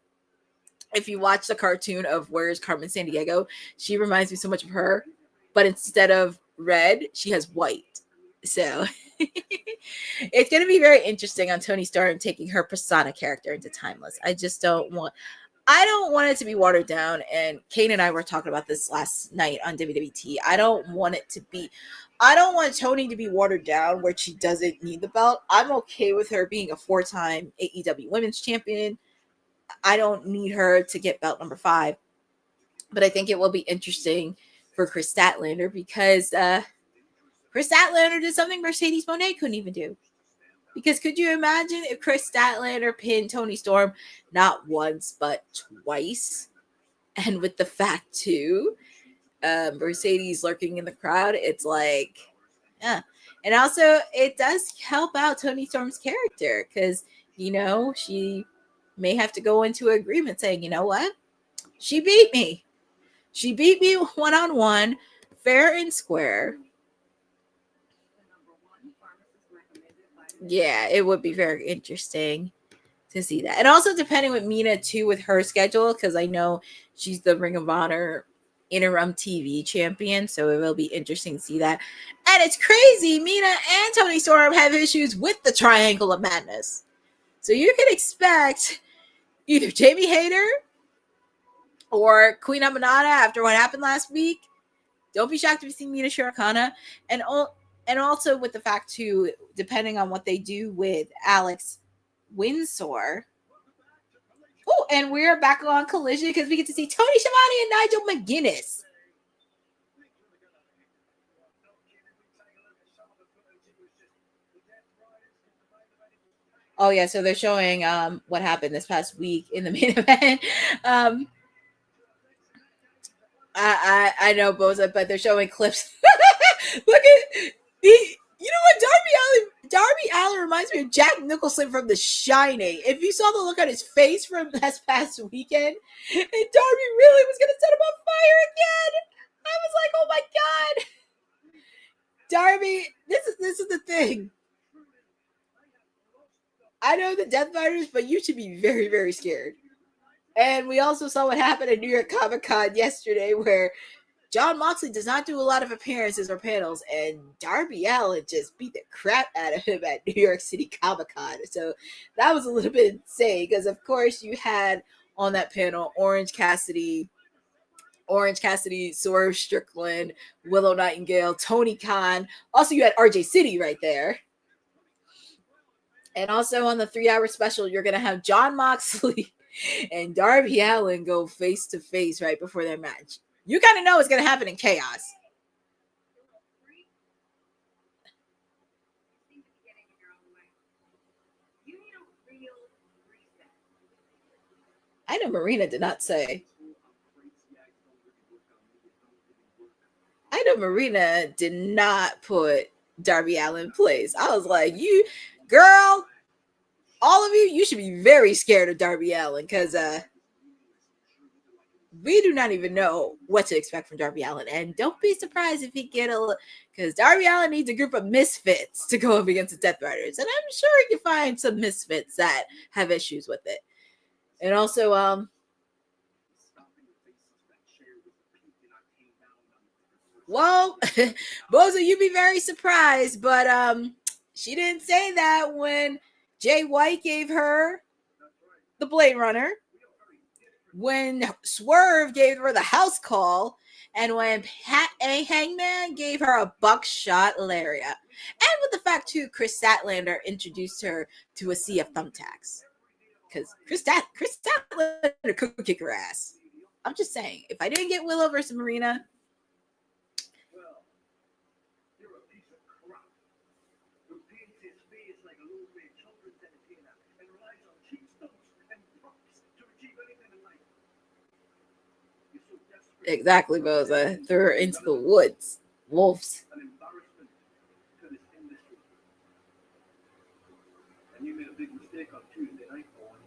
cartoon of Where's Carmen Sandiego, she reminds me so much of her, but instead of red, she has white. So it's going to be very interesting on Toni Storm taking her persona character into Timeless. I don't want it to be watered down. And Kane and I were talking about this last night on WWT. I don't want Toni to be watered down where she doesn't need the belt. I'm okay with her being a 4-time AEW Women's Champion. I don't need her to get belt number 5. But I think it will be interesting for Chris Statlander because Chris Statlander did something Mercedes Moné couldn't even do. Because could you imagine if Chris Statlander pinned Toni Storm not once but twice? And with the fact too, Mercedes lurking in the crowd, it's like, yeah. And also it does help out Toni Storm's character because, she may have to go into agreement saying, you know what? She beat me. She beat me one-on-one, fair and square. Yeah, it would be very interesting to see that. And also depending with Mina too with her schedule, because I know she's the Ring of Honor interim TV champion. So it will be interesting to see that. And it's crazy. Mina and Toni Storm have issues with the Triangle of Madness. So you can expect either Jamie Hayter or Queen Amanada after what happened last week. Don't be shocked if you see Mina Shirokana. And also with the fact, too, depending on what they do with Alex Windsor. Oh, and we're back on Collision because we get to see Tony Schiavone and Nigel McGuinness. Oh, yeah, so they're showing what happened this past week in the main event. I know, Boza, but they're showing clips. Look at the... You know what? Darby Allin reminds me of Jack Nicholson from The Shining. If you saw the look on his face from this past weekend, and Darby really was going to set him on fire again. I was like, oh my God. Darby, this is the thing. I know the Death Fighters, but you should be very, very scared. And we also saw what happened at New York Comic Con yesterday, where Jon Moxley does not do a lot of appearances or panels, and Darby Allin just beat the crap out of him at New York City Comic Con. So that was a little bit insane because, of course, you had on that panel Orange Cassidy, Swerve Strickland, Willow Nightingale, Tony Khan. Also, you had RJ City right there. And also on the 3-hour special, you're going to have Jon Moxley and Darby Allin go face to face right before their match. You kind of know what's going to happen in Chaos. I know Marina did not say. I know Marina did not put Darby Allin in place. I was like, you, girl, all of you, you should be very scared of Darby Allin because we do not even know what to expect from Darby Allin. And don't be surprised if he get because Darby Allin needs a group of misfits to go up against the Death Riders. And I'm sure he can find some misfits that have issues with it. And also, well, Boza, you'd be very surprised, but she didn't say that when Jay White gave her the Blade Runner, when Swerve gave her the house call, and when Hangman gave her a buckshot lariat. And with the fact, too, Chris Statlander introduced her to a sea of thumbtacks. Because Chris Statlander could kick her ass. I'm just saying, if I didn't get Willow versus Marina, exactly, Boza. Threw her into the woods. Wolves. And you made a big mistake on Tuesday night, Owen.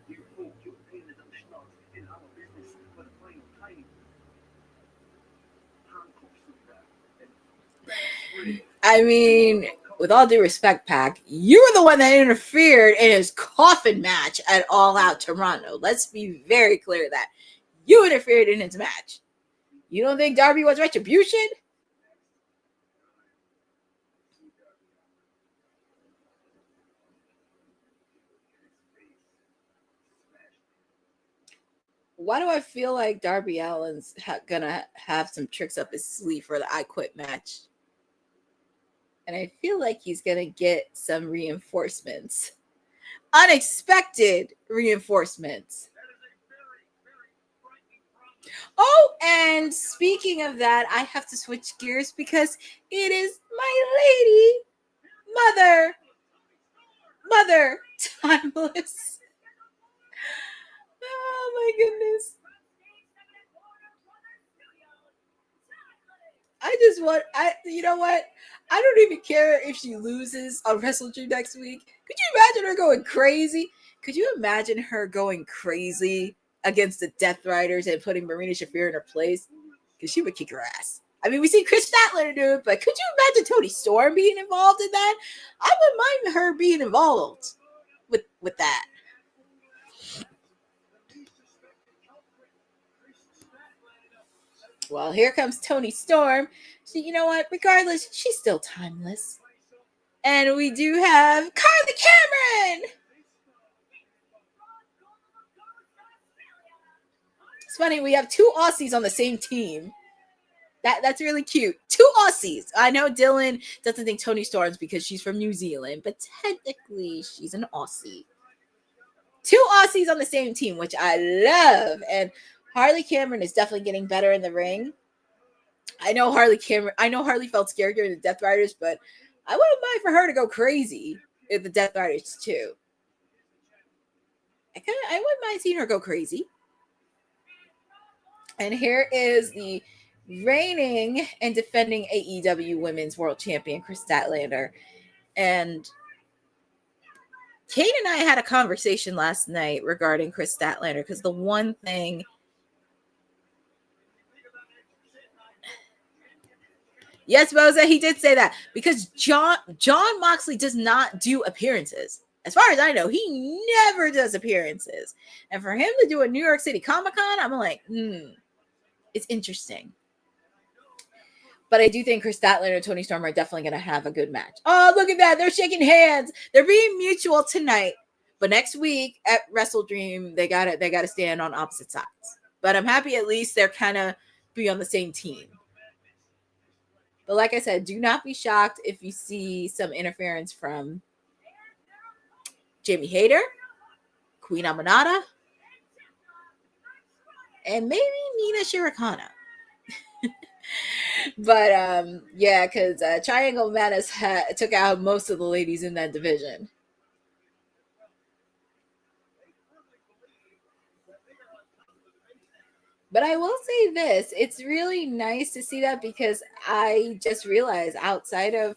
You thought you were paying them schnocks in our business for the final time. Handcuffs I mean, with all due respect, Pac, you were the one that interfered in his coffin match at All Out Toronto. Let's be very clear that you interfered in his match. You don't think Darby was retribution? Why do I feel like Darby Allin's gonna have some tricks up his sleeve for the I Quit match? And I feel like he's gonna get some reinforcements. Unexpected reinforcements. Oh, and speaking of that, I have to switch gears because it is my lady, Mother Timeless. Oh my goodness. You know what? I don't even care if she loses on Wrestle Dream next week. Could you imagine her going crazy? Could you imagine her going crazy against the Death Riders and putting Marina Shafir in her place? Because she would kick her ass. I mean, we see Chris Statler do it, but could you imagine Toni Storm being involved in that? I wouldn't mind her being involved with that. Well, here comes Toni Storm. So you know what? Regardless, she's still timeless. And we do have Carly Cameron. It's funny, we have two Aussies on the same team. That's really cute. Two Aussies. I know Dylan doesn't think Toni Storm's because she's from New Zealand, but technically she's an Aussie. Two Aussies on the same team, which I love. And Harley Cameron is definitely getting better in the ring. I know Harley felt scared during the Death Riders, but I wouldn't mind for her to go crazy in the Death Riders too. I wouldn't mind seeing her go crazy. And here is the reigning and defending AEW Women's World Champion, Chris Statlander. And Kate and I had a conversation last night regarding Chris Statlander, because the one thing... Yes, Boza, he did say that, because John Moxley does not do appearances. As far as I know, he never does appearances. And for him to do a New York City Comic-Con, I'm like, it's interesting. But I do think Chris Statlander and Toni Storm are definitely going to have a good match. Oh, look at that. They're shaking hands. They're being mutual tonight. But next week at Wrestle Dream, they gotta stand on opposite sides. But I'm happy at least they're kind of be on the same team. But like I said, do not be shocked if you see some interference from Jamie Hayter, Queen Aminata, and maybe Nina Shirokana. But yeah, because Triangle Madness took out most of the ladies in that division. But I will say this, it's really nice to see that, because I just realized outside of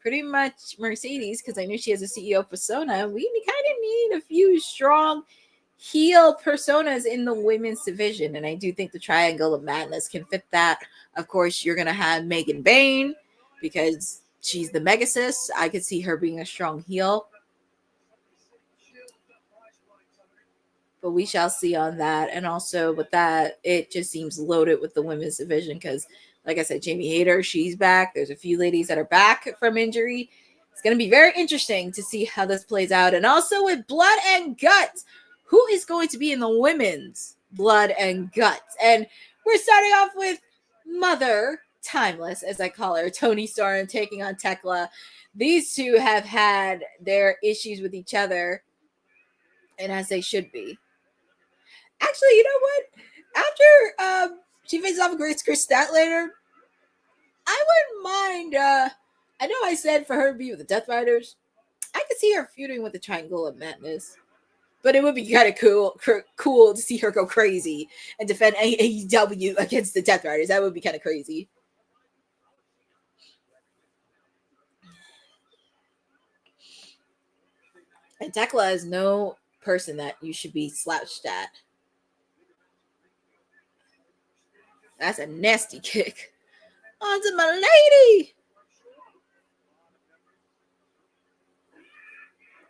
pretty much Mercedes, because I knew she has a CEO persona, we kind of need a few strong heel personas in the women's division. And I do think the Triangle of Madness can fit that. Of course, you're going to have Megan Bayne, because she's the Megasis. I could see her being a strong heel. But we shall see on that. And also with that, it just seems loaded with the women's division, because like I said, Jamie Hayter, she's back. There's a few ladies that are back from injury. It's going to be very interesting to see how this plays out. And also with Blood and Guts, who is going to be in the women's Blood and Guts? And we're starting off with Mother Timeless, as I call her, Toni Storm, taking on Tekla. These two have had their issues with each other, and as they should be. Actually, you know what? After she faces off against Chris Statlander, I wouldn't mind. I know I said for her to be with the Death Riders. I could see her feuding with the Triangle of Madness, but it would be kind of cool to see her go crazy and defend AEW against the Death Riders. That would be kind of crazy. And Tekla is no person that you should be slouched at. That's a nasty kick. Onto my lady.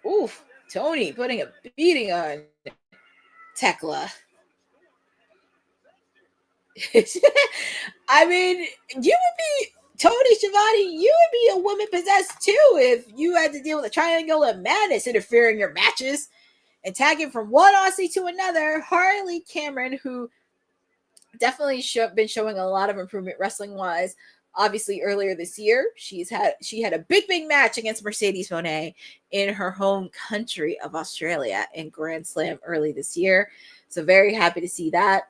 Oof. Tony putting a beating on Tekla. I mean, you would be, Tony Schiavone, you would be a woman possessed too if you had to deal with a Triangle of Madness interfering in your matches and tagging from one Aussie to another. Harley Cameron, who definitely been showing a lot of improvement wrestling wise. Obviously, earlier this year, she had a big match against Mercedes Moné in her home country of Australia in Grand Slam early this year. So very happy to see that.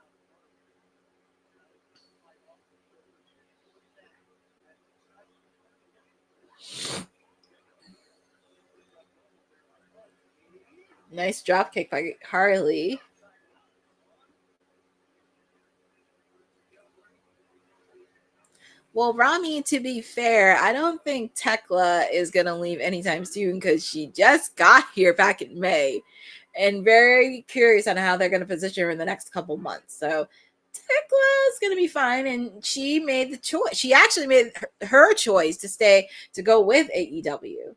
Nice drop kick by Harley. Well, Rami, to be fair, I don't think Tekla is going to leave anytime soon because she just got here back in May, and very curious on how they're going to position her in the next couple months. So Tekla is going to be fine, and she made the choice. She actually made her choice to go with AEW,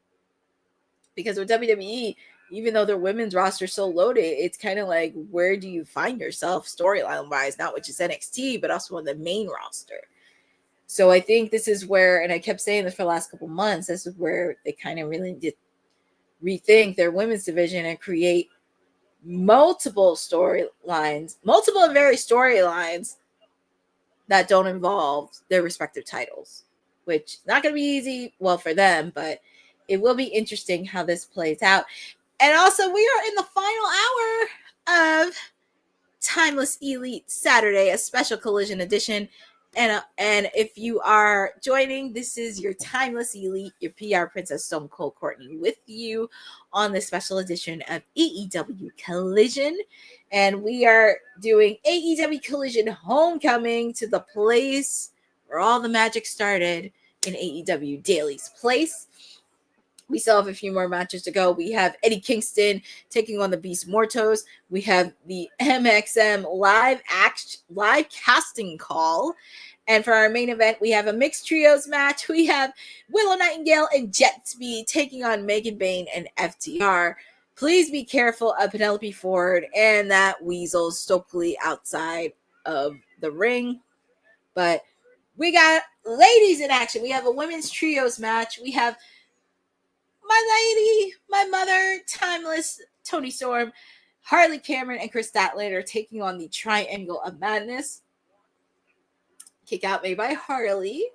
because with WWE, even though their women's roster is so loaded, it's kind of like, where do you find yourself storyline wise? Not with just NXT, but also on the main roster. So I think this is where, and I kept saying this for the last couple months, this is where they kind of really did rethink their women's division and create multiple storylines, multiple and various storylines that don't involve their respective titles, which is not going to be easy, well, for them, but it will be interesting how this plays out. And also, we are in the final hour of Timeless Elite Saturday, a special Collision edition. And if you are joining, this is your Timeless Elite, your PR Princess Stone Cold Courtney with you on this special edition of AEW Collision. And we are doing AEW Collision Homecoming, to the place where all the magic started, in AEW Daily's Place. We still have a few more matches to go. We have Eddie Kingston taking on the Beast Mortos. We have the MXM live casting call. And for our main event, we have a mixed trios match. We have Willow Nightingale and Jet Speed taking on Megan Bayne and FTR. Please be careful of Penelope Ford and that Weasel Stokely outside of the ring. But we got ladies in action. We have a women's trios match. We have my lady, my mother, Timeless, Toni Storm, Harley Cameron, and Chris Statlander taking on the Triangle of Madness. Kick out made by Harley.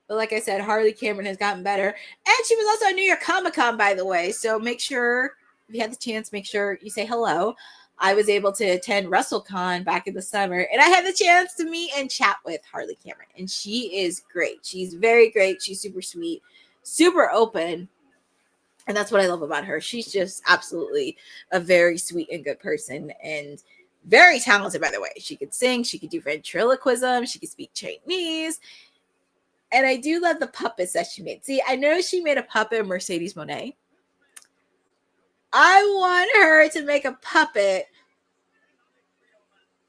But like I said, Harley Cameron has gotten better. And she was also at New York Comic Con, by the way. So make sure, if you had the chance, make sure you say hello. I was able to attend WrestleCon back in the summer, and I had the chance to meet and chat with Harley Cameron. And she is great. She's very great. She's super sweet, super open. And that's what I love about her. She's just absolutely a very sweet and good person, and very talented, by the way. She could sing, she could do ventriloquism, she could speak Chinese. And I do love the puppets that she made. See, I know she made a puppet of Mercedes Moné. I want her to make a puppet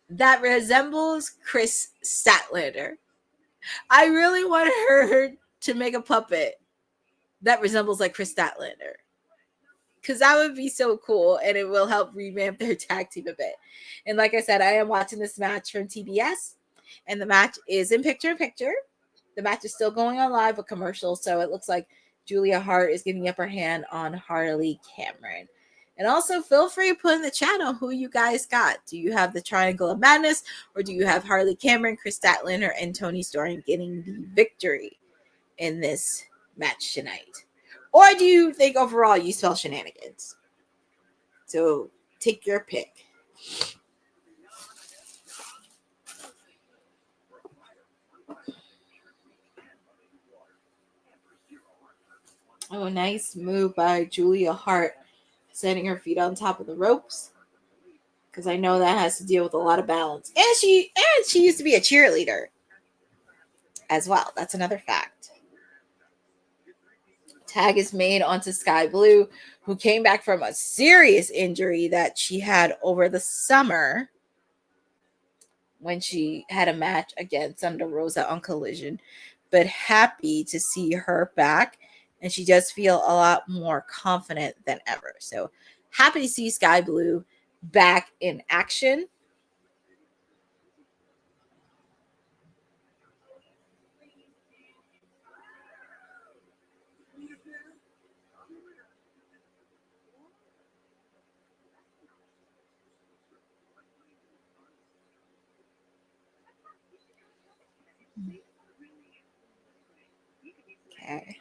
that resembles Chris Statlander. I really want her to make a puppet that resembles like Chris Statlander, because that would be so cool, and it will help revamp their tag team a bit. And like I said, I am watching this match from TBS, and the match is in picture-in-picture. The match is still going on live with commercials, so it looks like Julia Hart is getting the upper hand on Harley Cameron. And also, feel free to put in the chat on who you guys got. Do you have the Triangle of Madness, or do you have Harley Cameron, Chris Statlander, and Toni Storm getting the victory in this match tonight? Or do you think overall you spell shenanigans? So take your pick. Oh, a nice move by Julia Hart, setting her feet on top of the ropes, because I know that has to deal with a lot of balance. And she used to be a cheerleader as well. That's another fact. Tag is made onto Sky Blue, who came back from a serious injury that she had over the summer when she had a match against Thunder Rosa on Collision. But happy to see her back, and she does feel a lot more confident than ever. So happy to see Sky Blue back in action. Okay.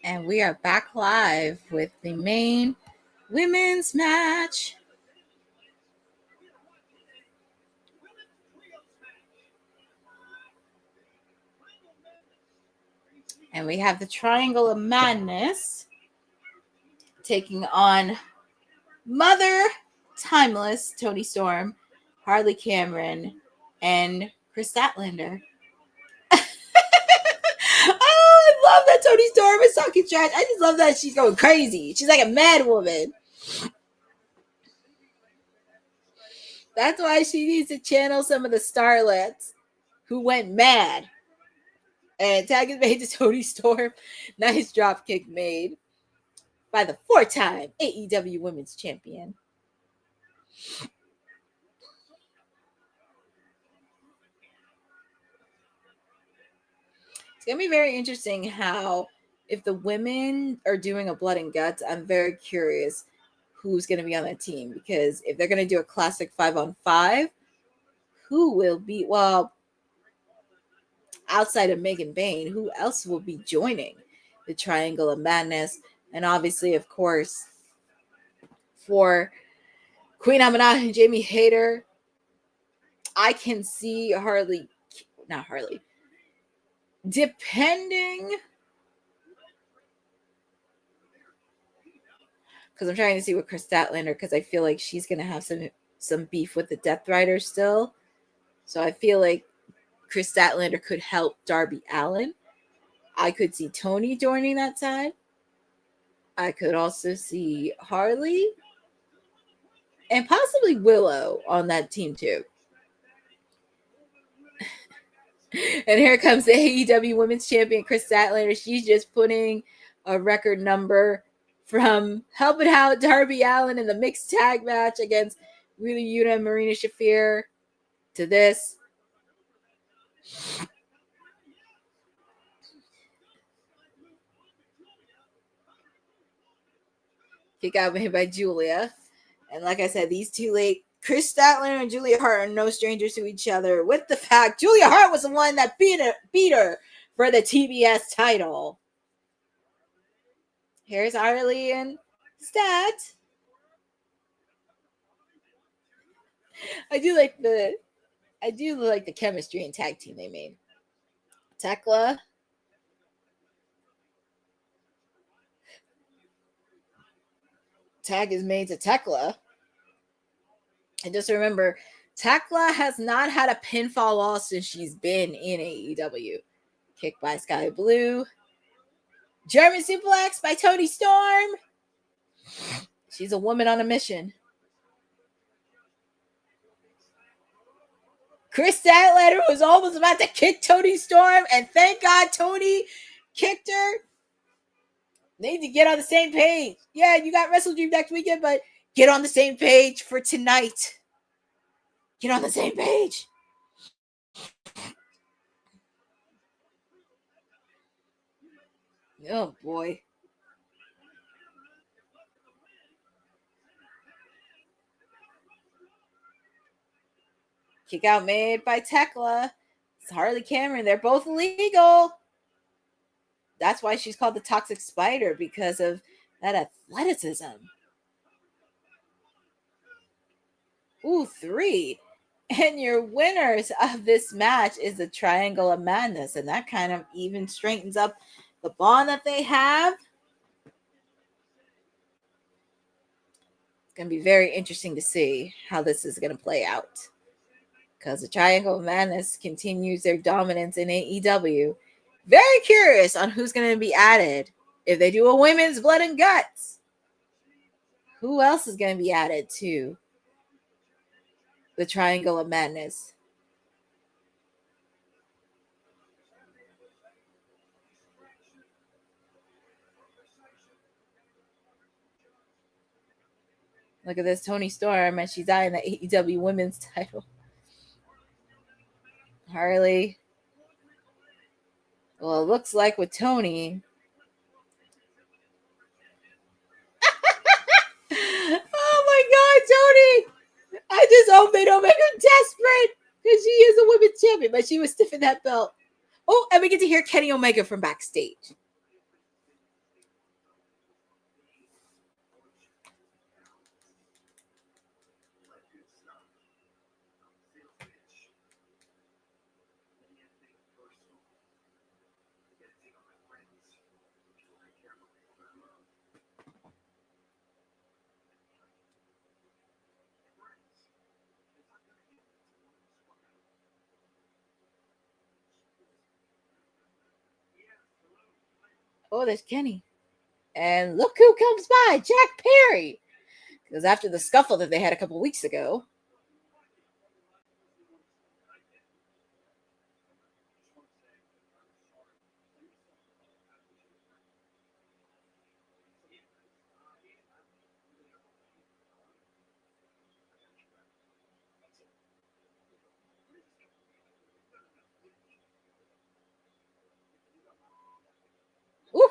And we are back live with the main women's match. And we have the Triangle of Madness taking on Mother Timeless, Toni Storm, Harley Cameron, and Chris Statlander. Oh, I love that Toni Storm is talking trash. I just love that she's going crazy. She's like a mad woman. That's why she needs to channel some of the starlets who went mad. And tag is made to Toni Storm. Nice drop kick made by the 4-time AEW Women's Champion. It's going to be very interesting how, if the women are doing a blood and guts, I'm very curious who's going to be on that team. Because if they're going to do a classic 5-on-5, who will be, well, outside of Megan Bayne, who else will be joining the Triangle of Madness? And obviously, of course, for Queen Amanat and Jamie Hayter, I can see not Harley, depending, because I'm trying to see with Chris Statlander, because I feel like she's going to have some beef with the Death Rider still. So I feel like Chris Statlander could help Darby Allin. I could see Toni joining that side. I could also see Harley and possibly Willow on that team too. And here comes the AEW Women's Champion, Chris Statlander. She's just putting a record number from helping out Darby Allin in the mixed tag match against Wheeler Yuta and Marina Shafir to this. Kick out made by Julia. And like I said, these two Chris Statlander and Julia Hart are no strangers to each other, with the fact Julia Hart was the one that beat her for the TBS title. Here's Harley and Stat. I do like the chemistry and tag team they made. Tekla. Tag is made to Tekla. And just remember, Tekla has not had a pinfall loss since she's been in AEW. Kicked by Sky Blue. German suplex by Toni Storm. She's a woman on a mission. Chris Statlander was almost about to kick Toni Storm, and thank God Toni kicked her. They need to get on the same page. Yeah, you got Wrestle Dream next weekend, but get on the same page for tonight. Get on the same page. Oh, boy. Kick out made by Tekla. It's Harley Cameron. They're both illegal. That's why she's called the Toxic Spider, because of that athleticism. Ooh, 3. And your winners of this match is the Triangle of Madness. And that kind of even straightens up the bond that they have. It's going to be very interesting to see how this is going to play out. Because the Triangle of Madness continues their dominance in AEW. Very curious on who's going to be added. If they do a women's blood and guts, who else is going to be added to the Triangle of Madness? Look at this, Toni Storm, and she's eyeing the AEW women's title. Harley. Well, it looks like with Toni. Oh my God, Toni! I just hope they don't make her desperate, because she is a women's champion, but she was stiff in that belt. Oh, and we get to hear Kenny Omega from backstage. Oh, there's Kenny. And look who comes by, Jack Perry. Because after the scuffle that they had a couple weeks ago. Ooh.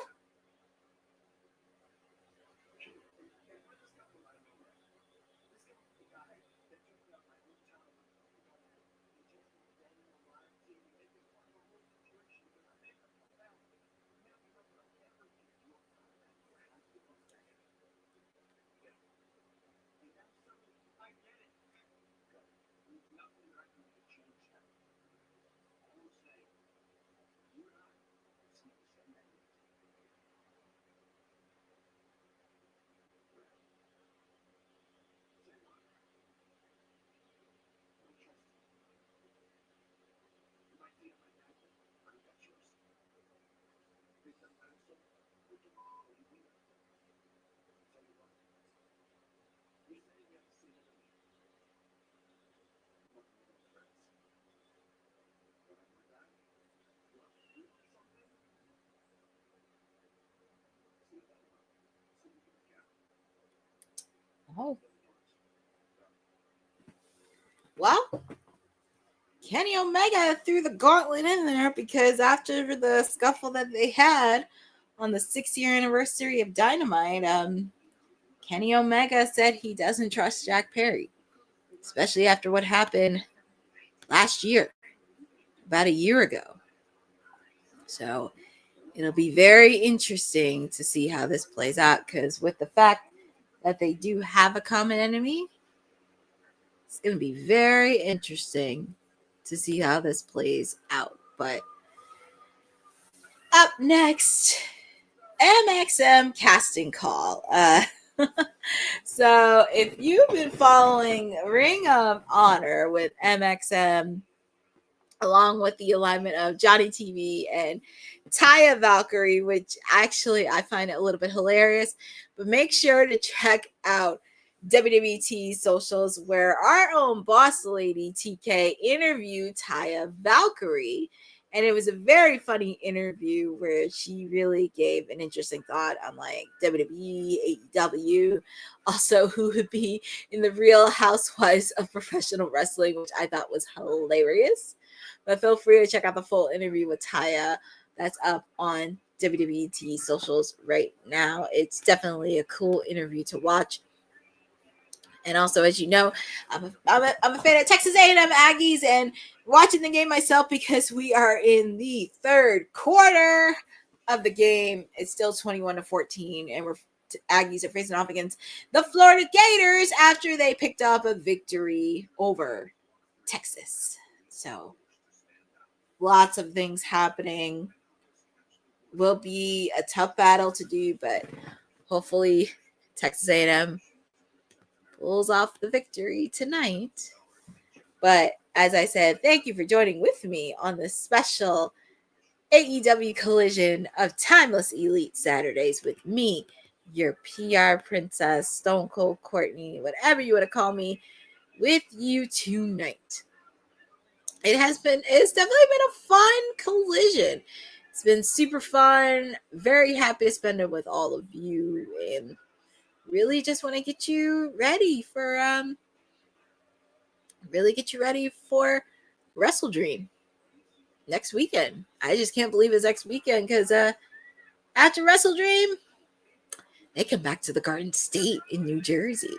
Oh. Well, Kenny Omega threw the gauntlet in there because after the scuffle that they had on the 6-year anniversary of Dynamite, Kenny Omega said he doesn't trust Jack Perry, especially after what happened last year, about a year ago. So it'll be very interesting to see how this plays out, because with the fact that they do have a common enemy, it's going to be very interesting to see how this plays out. But up next, MXM casting call. So if you've been following Ring of Honor with MXM, along with the alignment of Johnny TV and Taya Valkyrie, which actually I find it a little bit hilarious, but make sure to check out WWT socials, where our own boss lady TK interviewed Taya Valkyrie. And it was a very funny interview where she really gave an interesting thought on like WWE, AEW, also who would be in the Real Housewives of Professional Wrestling, which I thought was hilarious. But feel free to check out the full interview with Taya. That's up on WWT socials right now. It's definitely a cool interview to watch. And also, as you know, I'm a fan of Texas A&M Aggies and watching the game myself because we are in the third quarter of the game. It's still 21-14, and Aggies are facing off against the Florida Gators after they picked up a victory over Texas. So lots of things happening. Will be a tough battle to do, but hopefully Texas A&M pulls off the victory tonight. But as I said, thank you for joining with me on this special AEW collision of Timeless Elite Saturdays with me, your PR princess, Stone Cold Courtney, whatever you want to call me, with you tonight. It's definitely been a fun collision. It's been super fun. Very happy to spend it with all of you, and really just want to get you ready for Wrestle Dream next weekend. I just can't believe it's next weekend because after Wrestle Dream, they come back to the Garden State in New Jersey.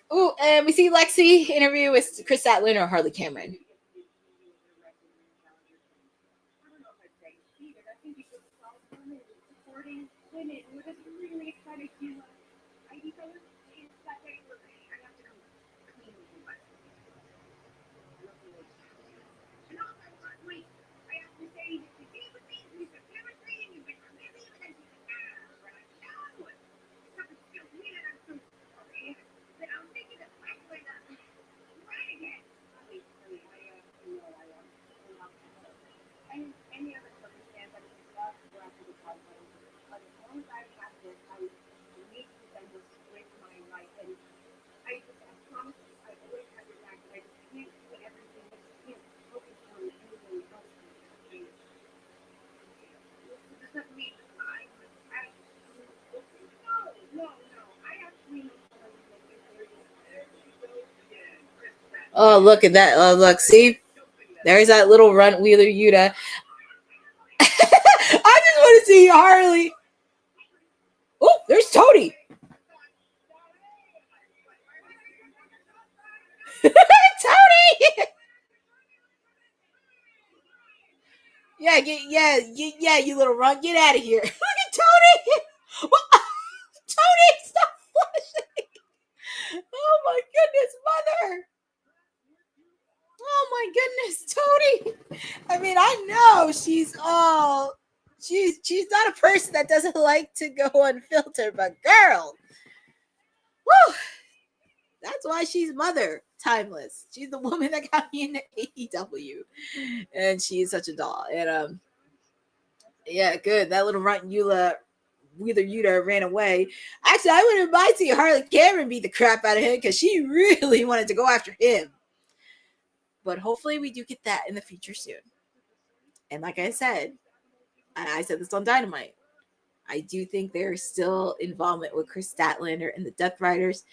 Oh, and we see Lexi interview with Chris Statlander or Harley Cameron. Oh, look at that. Oh, look. See? There's that little runt Wheeler Yuta. I just want to see Harley. Oh, there's Tony. Tony! Yeah, you little runt. Get out of here. Look at Tony. Tony, stop flashing. Oh, my goodness, mother. Oh my goodness, Tony. I mean, I know she's not a person that doesn't like to go unfiltered, but girl, woo, that's why she's mother timeless. She's the woman that got me into AEW, and she's such a doll. And yeah, good. That little runt Wheeler Yuta ran away. Actually, I wouldn't mind seeing Harley Cameron beat the crap out of him because she really wanted to go after him. But hopefully we do get that in the future soon. And like I said, I said this on Dynamite, I do think there's still involvement with Chris Statlander and the Death Riders.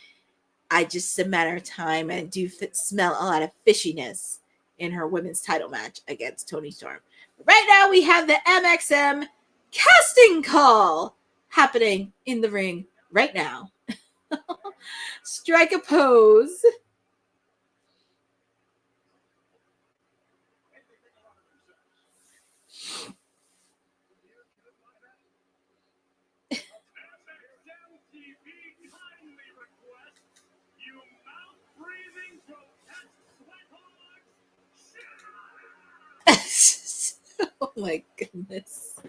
It's a matter of time, and I do smell a lot of fishiness in her women's title match against Toni Storm. But right now we have the MXM casting call happening in the ring right now. Strike a pose. Oh my goodness.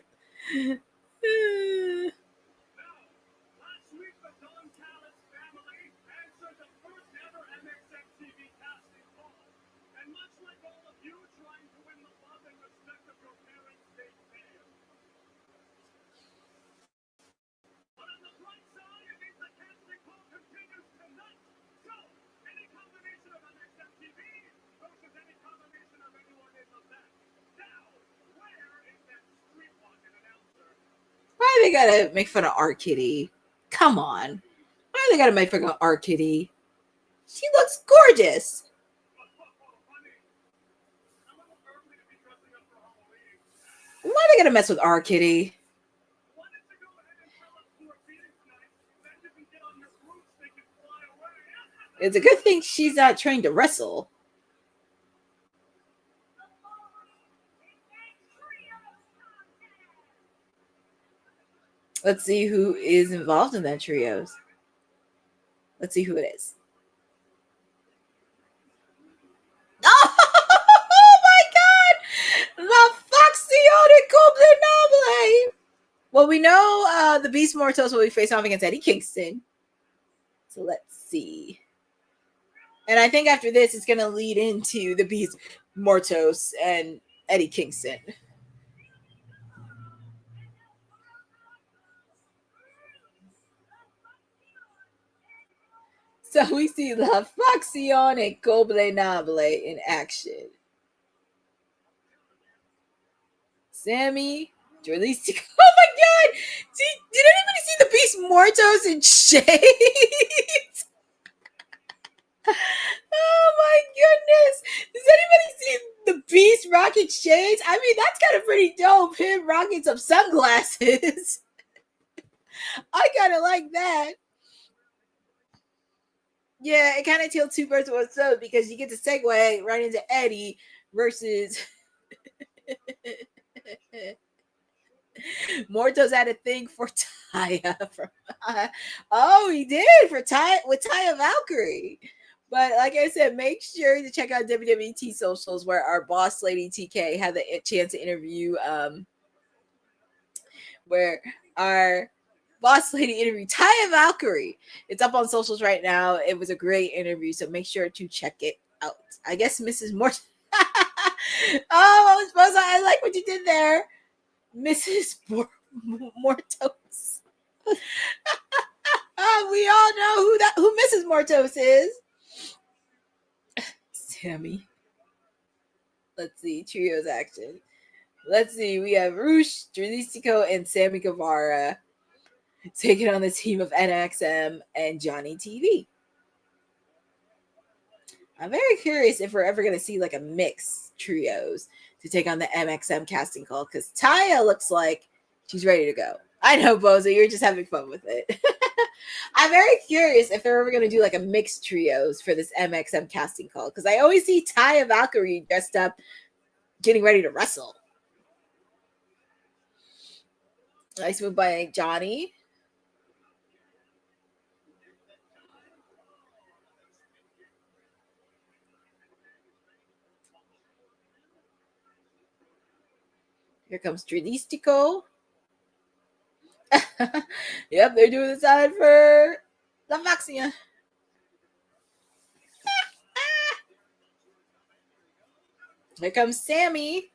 Why they gotta make fun of our kitty? Come on. Why they gotta make fun of our kitty? She looks gorgeous. Why they gotta mess with our kitty? It's a good thing she's not trained to wrestle. Let's see who is involved in that trios. Let's see who it is. Oh my God! La Facción Incomparable. Well, we know the Beast Mortos will be facing off against Eddie Kingston. So let's see. And I think after this, it's going to lead into the Beast Mortos and Eddie Kingston. So we see La Facción Incomparable in action. Sammy, released. Oh my God! Did anybody see the Beast Mortos in shades? Oh my goodness! Does anybody see the Beast rocking shades? I mean, that's kind of pretty dope. Him rocking some sunglasses. I kind of like that. Yeah, it kind of killed two birds with one stone because you get to segue right into Eddie versus Morto's had a thing for Taya. Oh, he did for Taya with Taya Valkyrie. But like I said, make sure to check out WWT socials where our boss lady TK had the chance to interview where our boss lady interview Taya Valkyrie. It's up on socials right now. It was a great interview, so make sure to check it out. I guess Mrs. Morto. Oh, I like what you did there, Mrs. Mortos. We all know who Mrs. Mortos is. Sammy. Let's see, trios action. Let's see, we have Roosh, Dralistico, and Sammy Guevara taking on the team of NXM and Johnny TV. I'm very curious if we're ever going to see like a mix trios to take on the MXM casting call because Taya looks like she's ready to go. I know, Boza, you're just having fun with it. I'm very curious if they're ever going to do like a mixed trios for this MXM casting call because I always see Taya Valkyrie dressed up getting ready to wrestle. Nice move by Johnny. Here comes Trinistico. Yep, they're doing the side for La Maxia. Here comes Sammy.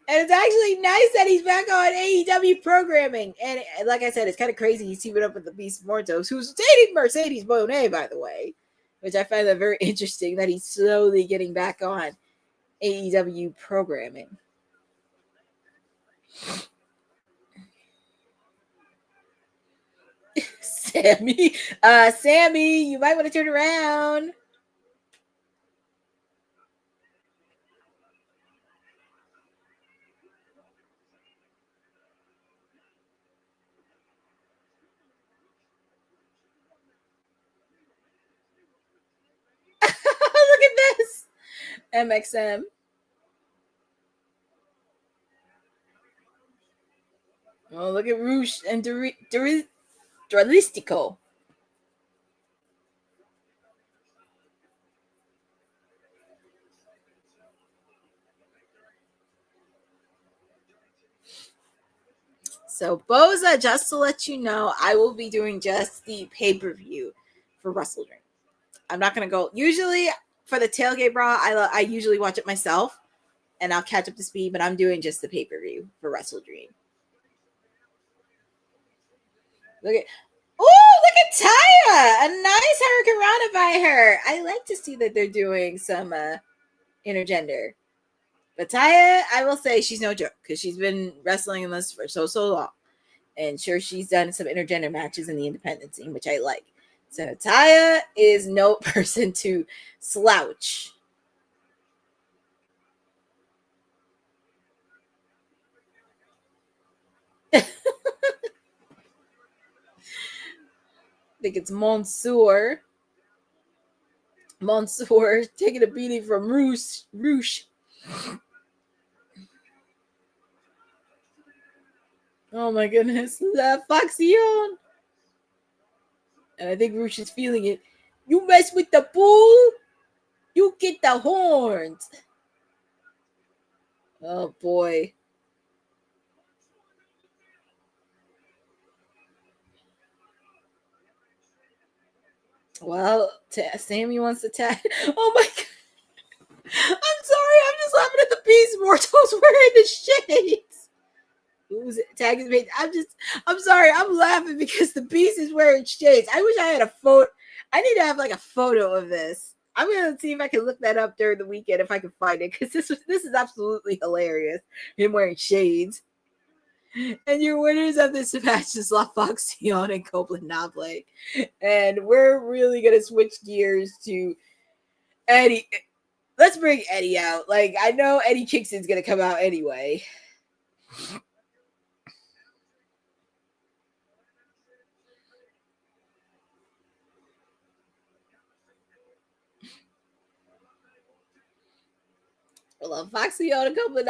And it's actually nice that he's back on AEW programming. And like I said, it's kind of crazy he's teaming up with the Beast Mortos, who's dating Mercedes Bonet, by the way. Which I find that very interesting that he's slowly getting back on AEW programming. Sammy, you might want to turn around. Look at this. MXM. Oh, look at Roosh and Dralistico. So, Boza, just to let you know, I will be doing just the pay-per-view for Wrestle Dream. I'm not going to go. Usually, for the Tailgate Brawl, I usually watch it myself, and I'll catch up to speed, but I'm doing just the pay-per-view for Wrestle Dream. Look at Taya! A nice Hurricanrana by her. I like to see that they're doing some intergender. But Taya, I will say she's no joke because she's been wrestling in this for so long. And sure, she's done some intergender matches in the independent scene, which I like. So Taya is no person to slouch. I think it's Mansoor. Mansoor taking a beating from Roosh. Oh my goodness. La Faction. And I think Roosh is feeling it. You mess with the bull, you get the horns. Oh boy. Well, Sammy wants to tag. Oh my god. I'm sorry. I'm just laughing at the Beast Mortals wearing the shades. Who's tagging me? I'm sorry. I'm laughing because the Beast is wearing shades. I wish I had a photo. I need to have like a photo of this. I'm gonna see if I can look that up during the weekend if I can find it because this is absolutely hilarious. Him wearing shades. And your winners of this match is La Faction and Copeland Noble. And we're really gonna switch gears to Eddie. Let's bring Eddie out. Like, I know Eddie Kingston's gonna come out anyway. Well, Foxy on a couple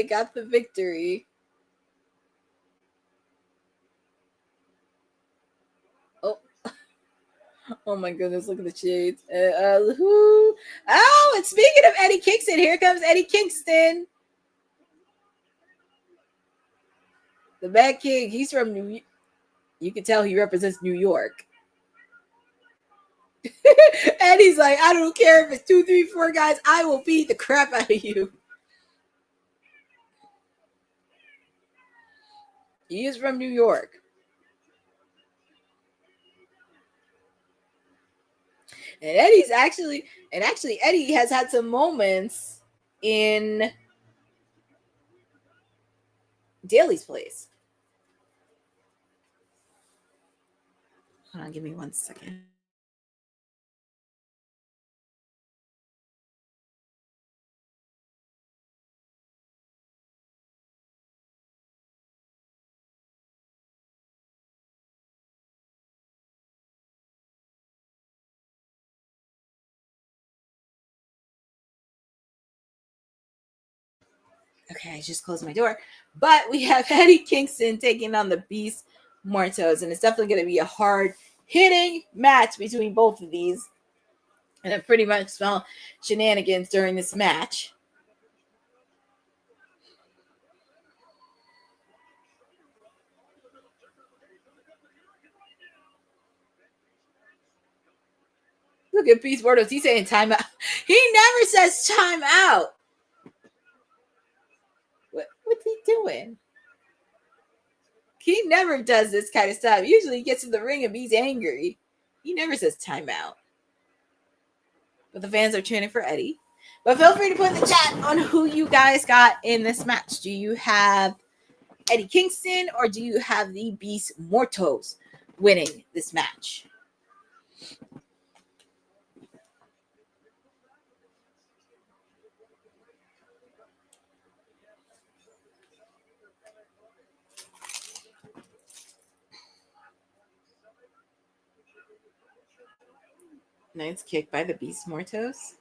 got the victory. Oh, oh my goodness! Look at the shades. Who? Oh, and speaking of Eddie Kingston, here comes Eddie Kingston, the Mad King. He's from New York. You can tell he represents New York. And he's like, I don't care if it's 2, 3, 4 guys. I will beat the crap out of you. He is from New York. And Eddie has had some moments in Daly's place. Hold on, give me 1 second. Okay, I just closed my door. But we have Eddie Kingston taking on the Beast Mortos, and it's definitely going to be a hard hitting match between both of these. And I pretty much smell shenanigans during this match. Look at Beast Mortos. He's saying timeout. He never says timeout. What's he doing? He never does this kind of stuff. Usually he gets in the ring and he's angry. He never says timeout. But the fans are chanting for Eddie. But feel free to put in the chat on who you guys got in this match. Do you have Eddie Kingston or do you have the Beast Mortos winning this match? Nice kick by the Beast Mortos.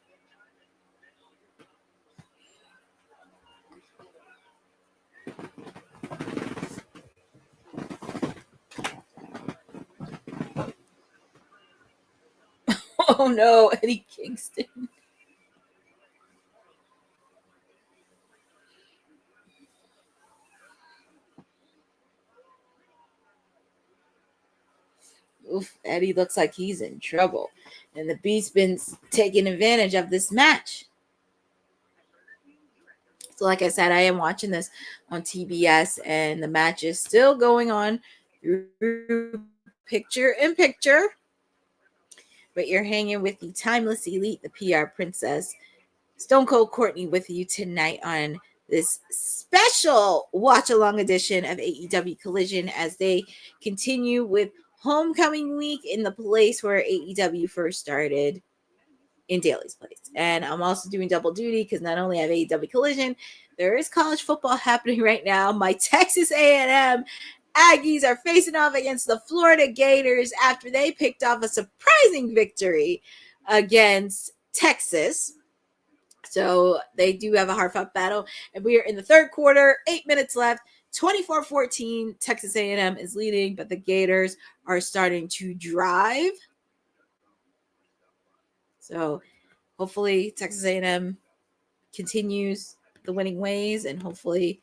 Oh no, Eddie Kingston. Oof, Eddie looks like he's in trouble. And the Beast's been taking advantage of this match. So like I said, I am watching this on TBS and the match is still going on through picture in picture. But you're hanging with the Timeless Elite, the PR Princess, Stone Cold Courtney with you tonight on this special watch-along edition of AEW Collision as they continue with Homecoming Week in the place where AEW first started, in Daly's place. And I'm also doing double duty because not only have AEW Collision, there is college football happening right now. My Texas A&M Aggies are facing off against the Florida Gators after they picked off a surprising victory against Texas. So they do have a hard-fought battle. And we are in the third quarter, 8 minutes left. 24-14, Texas A&M is leading, but the Gators are starting to drive. So hopefully Texas A&M continues the winning ways, and hopefully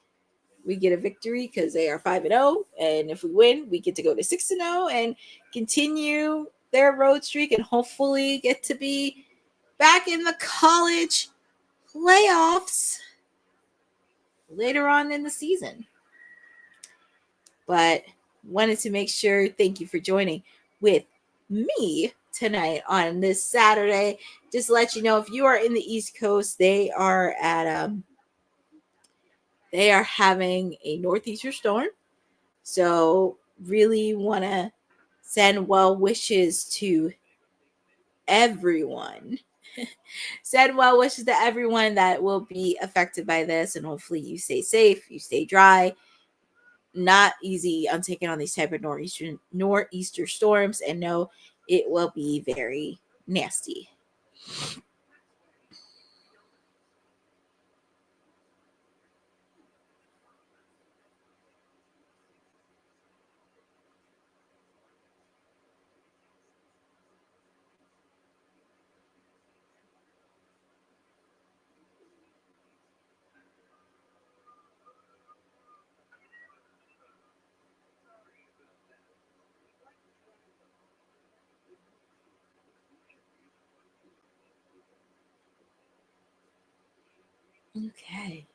we get a victory because they are 5-0. And if we win, we get to go to 6-0 and continue their road streak and hopefully get to be back in the college playoffs later on in the season. But wanted to make sure, thank you for joining with me tonight on this Saturday. Just to let you know, if you are in the East Coast, they are having a northeaster storm. So really want to send well wishes to everyone. Send well wishes to everyone that will be affected by this, and hopefully you stay safe, you stay dry. Not easy on taking on these type of nor'easter storms, and no, it will be very nasty. Okay.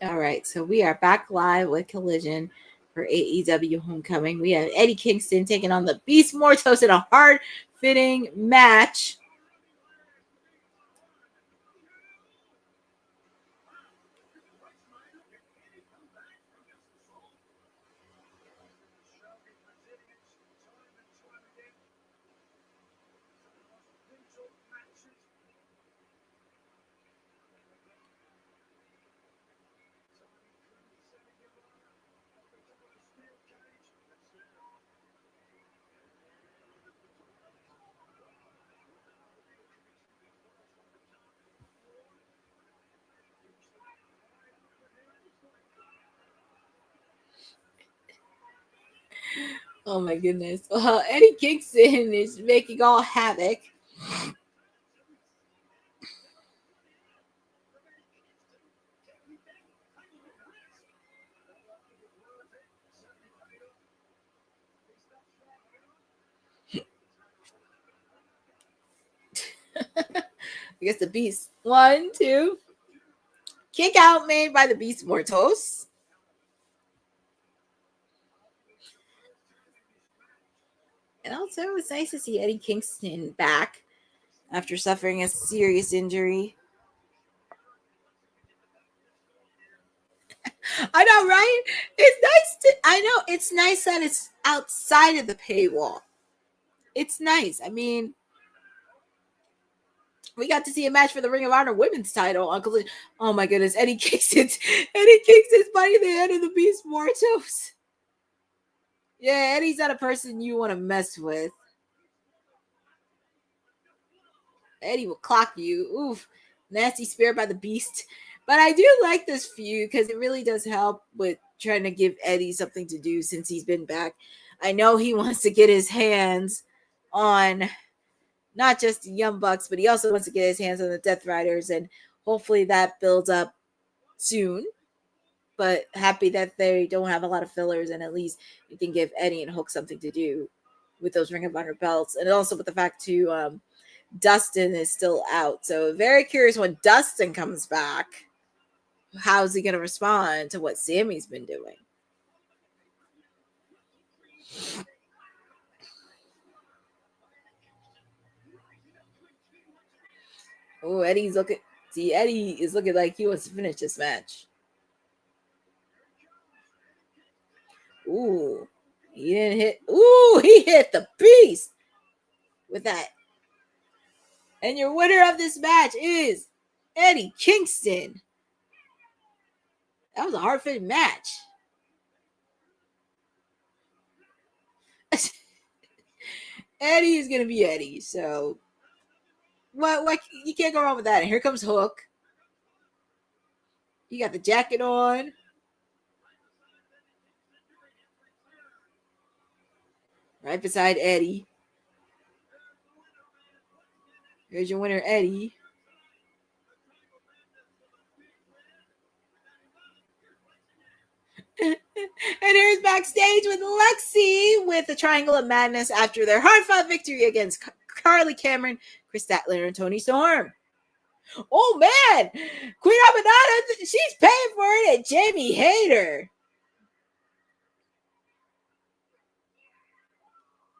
All right, so we are back live with Collision for AEW Homecoming. We have Eddie Kingston taking on the Beast Mortos in a hard-fitting match. Oh my goodness. Well, Eddie Kingston is making all havoc. I guess the Beast. 1, 2. Kick out made by the Beast Mortos. And also, it was nice to see Eddie Kingston back after suffering a serious injury. I know, right? It's nice I know it's nice that it's outside of the paywall. It's nice. I mean, we got to see a match for the Ring of Honor women's title on Collision. Oh my goodness, Eddie Kingston's biting the head of the Beast Mortos. Yeah, Eddie's not a person you want to mess with. Eddie will clock you. Oof. Nasty spear by the Beast. But I do like this feud because it really does help with trying to give Eddie something to do since he's been back. I know he wants to get his hands on not just the Young Bucks, but he also wants to get his hands on the Death Riders, and hopefully that builds up soon. But happy that they don't have a lot of fillers, and at least you can give Eddie and Hook something to do with those Ring of Honor belts. And also with the fact, too, Dustin is still out. So very curious when Dustin comes back, how's he going to respond to what Sammy's been doing? Oh, Eddie is looking like he wants to finish this match. Ooh, he didn't hit. Ooh, he hit the Beast with that. And your winner of this match is Eddie Kingston. That was a hard-fitting match. Eddie is going to be Eddie, so what you can't go wrong with that. And here comes Hook. He got the jacket on. Right beside Eddie. Here's your winner, Eddie. And here's backstage with Lexi with the Triangle of Madness after their hard-fought victory against Carly Cameron, Chris Statler, and Toni Storm. Oh, man! Queen Aminata, she's paying for it at Jamie Hayter.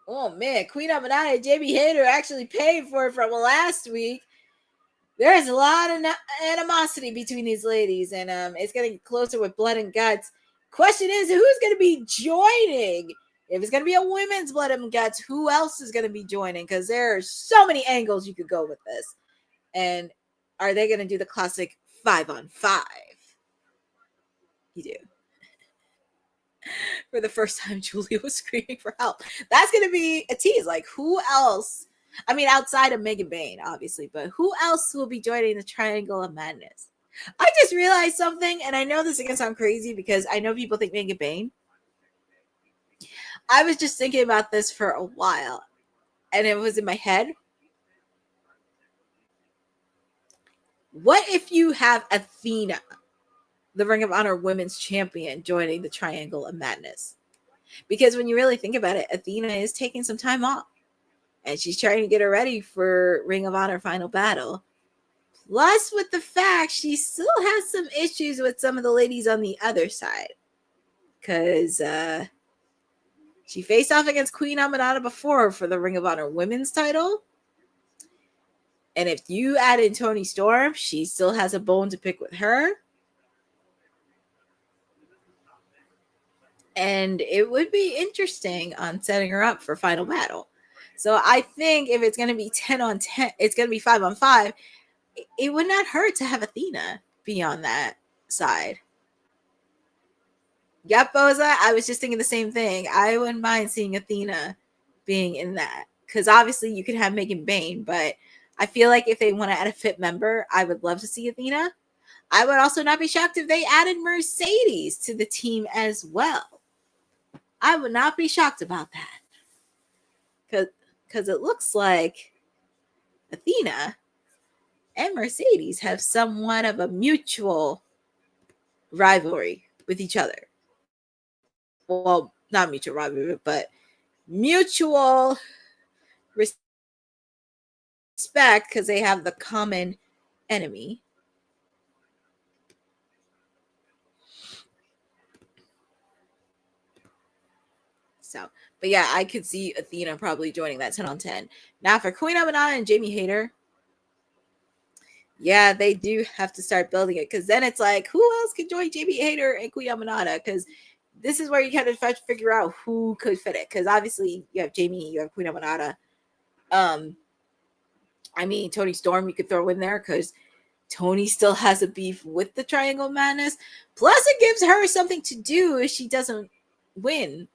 Oh, man. Queen Aminata and Jamie Hayter actually paid for it from last week. There's a lot of animosity between these ladies, and it's getting closer with blood and guts. Question is, who's going to be joining? If it's going to be a women's blood and guts, who else is going to be joining? Because there are so many angles you could go with this. And are they going to do the classic 5-on-5? You do. For the first time, Julia was screaming for help. That's going to be a tease. Like, who else I mean, outside of Megan Bayne, obviously, but who else will be joining the Triangle of Madness? I just realized something, and I know this is going to sound crazy because I know people think Megan Bayne. I was just thinking about this for a while, and it was in my head. What if you have Athena, the Ring of Honor Women's Champion, joining the Triangle of Madness? Because when you really think about it, Athena is taking some time off, and she's trying to get her ready for Ring of Honor Final Battle. Plus, with the fact she still has some issues with some of the ladies on the other side. Because she faced off against Queen Aminata before for the Ring of Honor Women's title. And if you add in Toni Storm, she still has a bone to pick with her. And it would be interesting on setting her up for Final Battle. So I think if it's going to be 10 on 10, it's going to be 5 on 5. It would not hurt to have Athena be on that side. Yep, Boza, I was just thinking the same thing. I wouldn't mind seeing Athena being in that. Because obviously you could have Megan Bayne, but I feel like if they want to add a fit member, I would love to see Athena. I would also not be shocked if they added Mercedes to the team as well. I would not be shocked about that. Because it looks like Athena and Mercedes have somewhat of a mutual rivalry with each other. Well, not mutual rivalry, but mutual respect because they have the common enemy. So, but yeah, I could see Athena probably joining that 10 on 10. Now for Queen Aminata and Jamie Hayter, yeah, they do have to start building it because then it's like, who else could join Jamie Hayter and Queen Aminata? Because this is where you kind of figure out who could fit it. Because obviously you have Jamie, you have Queen Aminata. I mean, Toni Storm you could throw in there because Toni still has a beef with the Triangle Madness. Plus, it gives her something to do if she doesn't win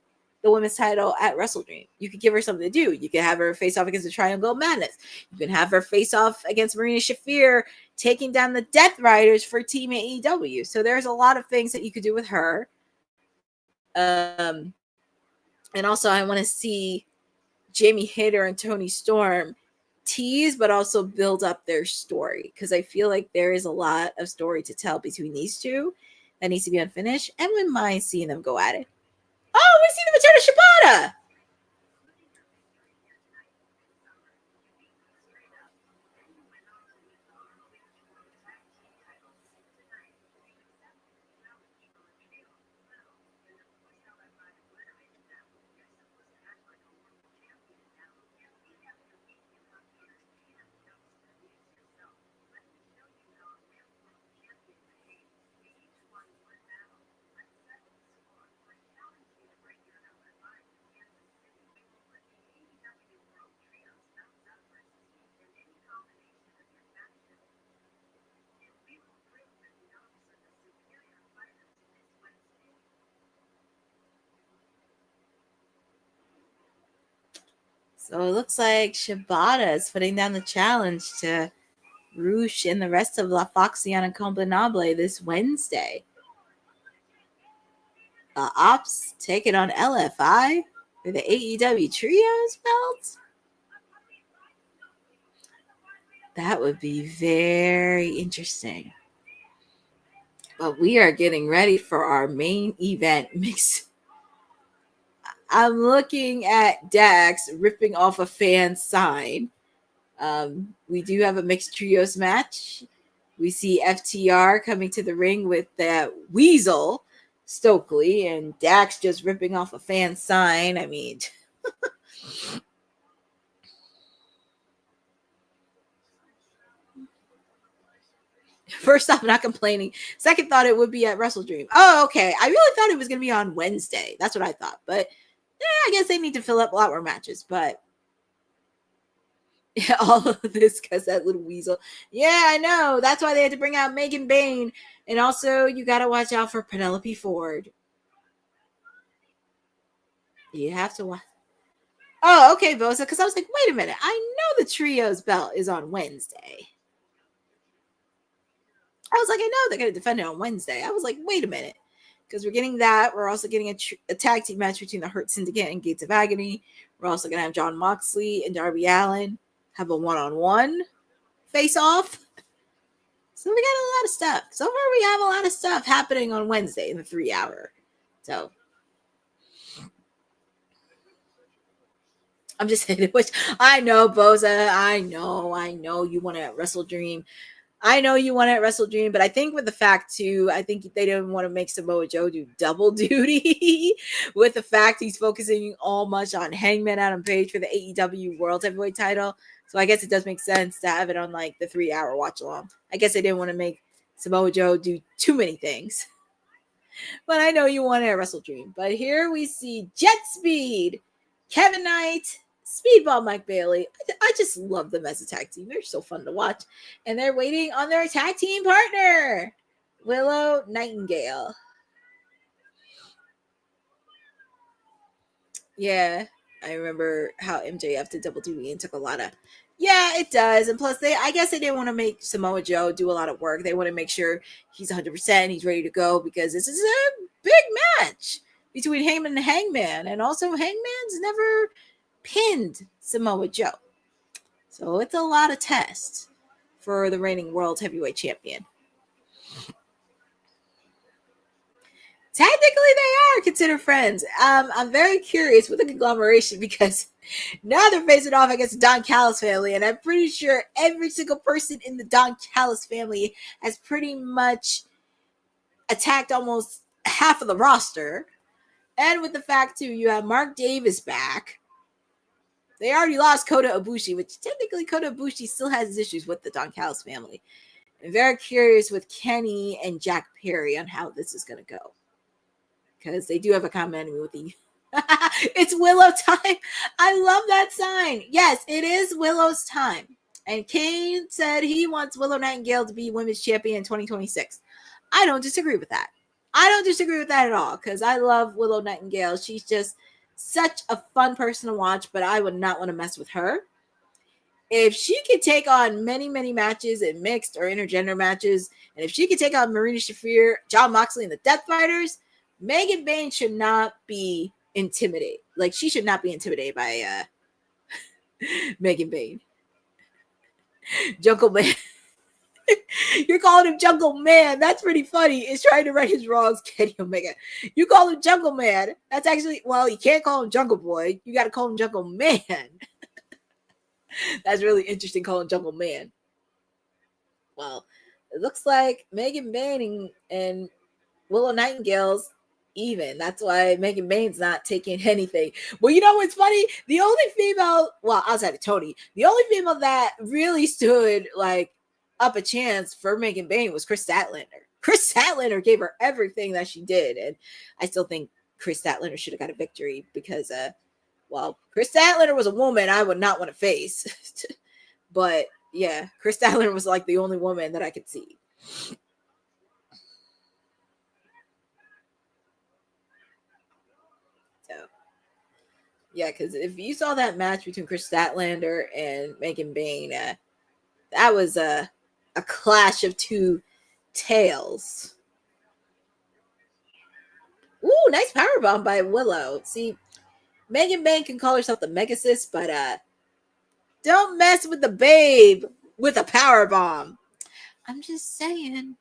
the women's title at Wrestle Dream. You could give her something to do. You could have her face off against the Triangle Madness. You can have her face off against Marina Shafir, taking down the Death Riders for Team AEW. So there's a lot of things that you could do with her. And also, I want to see Jamie Hayter and Toni Storm tease, but also build up their story. Because I feel like there is a lot of story to tell between these two that needs to be unfinished. And wouldn't mind seeing them go at it. Oh, we see the return of Shibata. So it looks like Shibata is putting down the challenge to Roosh and the rest of La Foxiana and Combinable this Wednesday. Ops taking on LFI for the AEW Trios belt. That would be very interesting. But we are getting ready for our main event mix. I'm looking at Dax ripping off a fan sign. We do have a mixed trios match. We see FTR coming to the ring with that Weasel Stokely and Dax just ripping off a fan sign. I mean, first off, not complaining. Second thought, it would be at Wrestle Dream. Oh, okay. I really thought it was going to be on Wednesday. That's what I thought. But yeah, I guess they need to fill up a lot more matches. But yeah, all of this because that little Weasel. Yeah, I know. That's why they had to bring out Megan Bayne. And also, you got to watch out for Penelope Ford. You have to watch. Oh, okay, Bosa. Because I was like, wait a minute. I know the trios belt is on Wednesday. I was like, I know they're going to defend it on Wednesday. I was like, wait a minute. Because we're getting that. We're also getting a tag team match between the Hurt Syndicate and Gates of Agony. We're also going to have John Moxley and Darby Allin have a one-on-one face-off. So we got a lot of stuff. So far, we have a lot of stuff happening on Wednesday in the 3 hour. So I'm just saying, which I know, Boza. I know you want to Wrestle Dream. I know you want to Wrestle Dream, but I think with the fact too, I think they didn't want to make Samoa Joe do double duty with the fact he's focusing all much on Hangman Adam Page for the AEW World Heavyweight title. So I guess it does make sense to have it on like the 3 hour watch along. I guess they didn't want to make Samoa Joe do too many things. But I know you want to Wrestle Dream. But here we see Jet Speed, Kevin Knight, Speedball Mike Bailey. I just love them as a tag team. They're so fun to watch. And they're waiting on their tag team partner, Willow Nightingale. Yeah, I remember how MJF did double duty and took a lot of... Yeah, it does. And plus, I guess they didn't want to make Samoa Joe do a lot of work. They want to make sure he's 100%, he's ready to go, because this is a big match between Heyman and Hangman. And also, Hangman's never pinned Samoa Joe. So it's a lot of tests for the reigning World Heavyweight Champion. Technically, they are considered friends. I'm very curious with the conglomeration, because now they're facing off against the Don Callis family, and I'm pretty sure every single person in the Don Callis family has pretty much attacked almost half of the roster. And with the fact, too, you have Mark Davis back. They already lost Kota Ibushi, which technically Kota Ibushi still has his issues with the Don Callis family. I'm very curious with Kenny and Jack Perry on how this is going to go, because they do have a common enemy with the... It's Willow time. I love that sign. Yes, it is Willow's time. And Kane said he wants Willow Nightingale to be women's champion in 2026. I don't disagree with that. I don't disagree with that at all, because I love Willow Nightingale. She's just such a fun person to watch, but I would not want to mess with her. If she could take on many, many matches in mixed or intergender matches, and if she could take on Marina Shafir, John Moxley, and the Death Fighters, Megan Bain should not be intimidated. Like, she should not be intimidated by Megan Bain. Jungle Man. You're calling him Jungle Man. That's pretty funny. It's trying to right his wrongs, Kenny Omega. You call him Jungle Man. That's actually, well, you can't call him Jungle Boy. You got to call him Jungle Man. That's really interesting, calling Jungle Man. Well, it looks like Megan Bain and Willow Nightingale's even. That's why Megan Bain's not taking anything. Well, you know what's funny? The only female, well, outside of Tony, the only female that really stood like up a chance for Megan Bain was Chris Statlander. Chris Statlander gave her everything that she did, and I still think Chris Statlander should have got a victory, because well, Chris Statlander was a woman I would not want to face. But yeah, Chris Statlander was like the only woman that I could see. So yeah, because if you saw that match between Chris Statlander and Megan Bain, that was a clash of two tales. Ooh, nice powerbomb by Willow. See, Megan Bain can call herself the Megasis, but don't mess with the babe with a powerbomb. I'm just saying.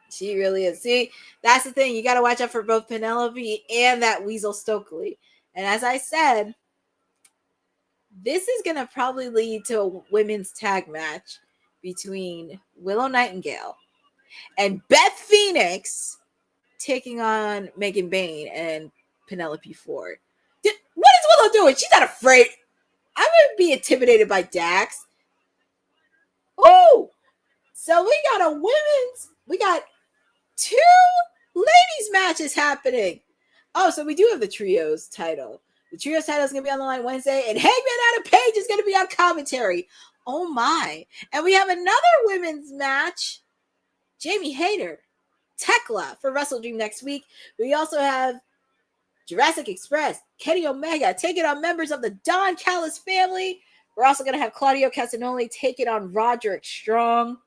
She really is. See, that's the thing. You got to watch out for both Penelope and that Weasel Stokely. And as I said, this is going to probably lead to a women's tag match between Willow Nightingale and Beth Phoenix taking on Megan Bain and Penelope Ford. What is Willow doing? She's not afraid. I'm going to be intimidated by Dax. Oh, so we got two ladies matches happening. Oh, so we do have the trios title. The trios title is going to be on the line Wednesday, and Hangman Adam Page is going to be on commentary. Oh my. And we have another women's match. Jamie Hayter Tekla for Wrestle Dream next week. We also have Jurassic Express, Kenny Omega taking on members of the Don Callis family. We're also going to have Claudio Castagnoli taking on Roderick Strong.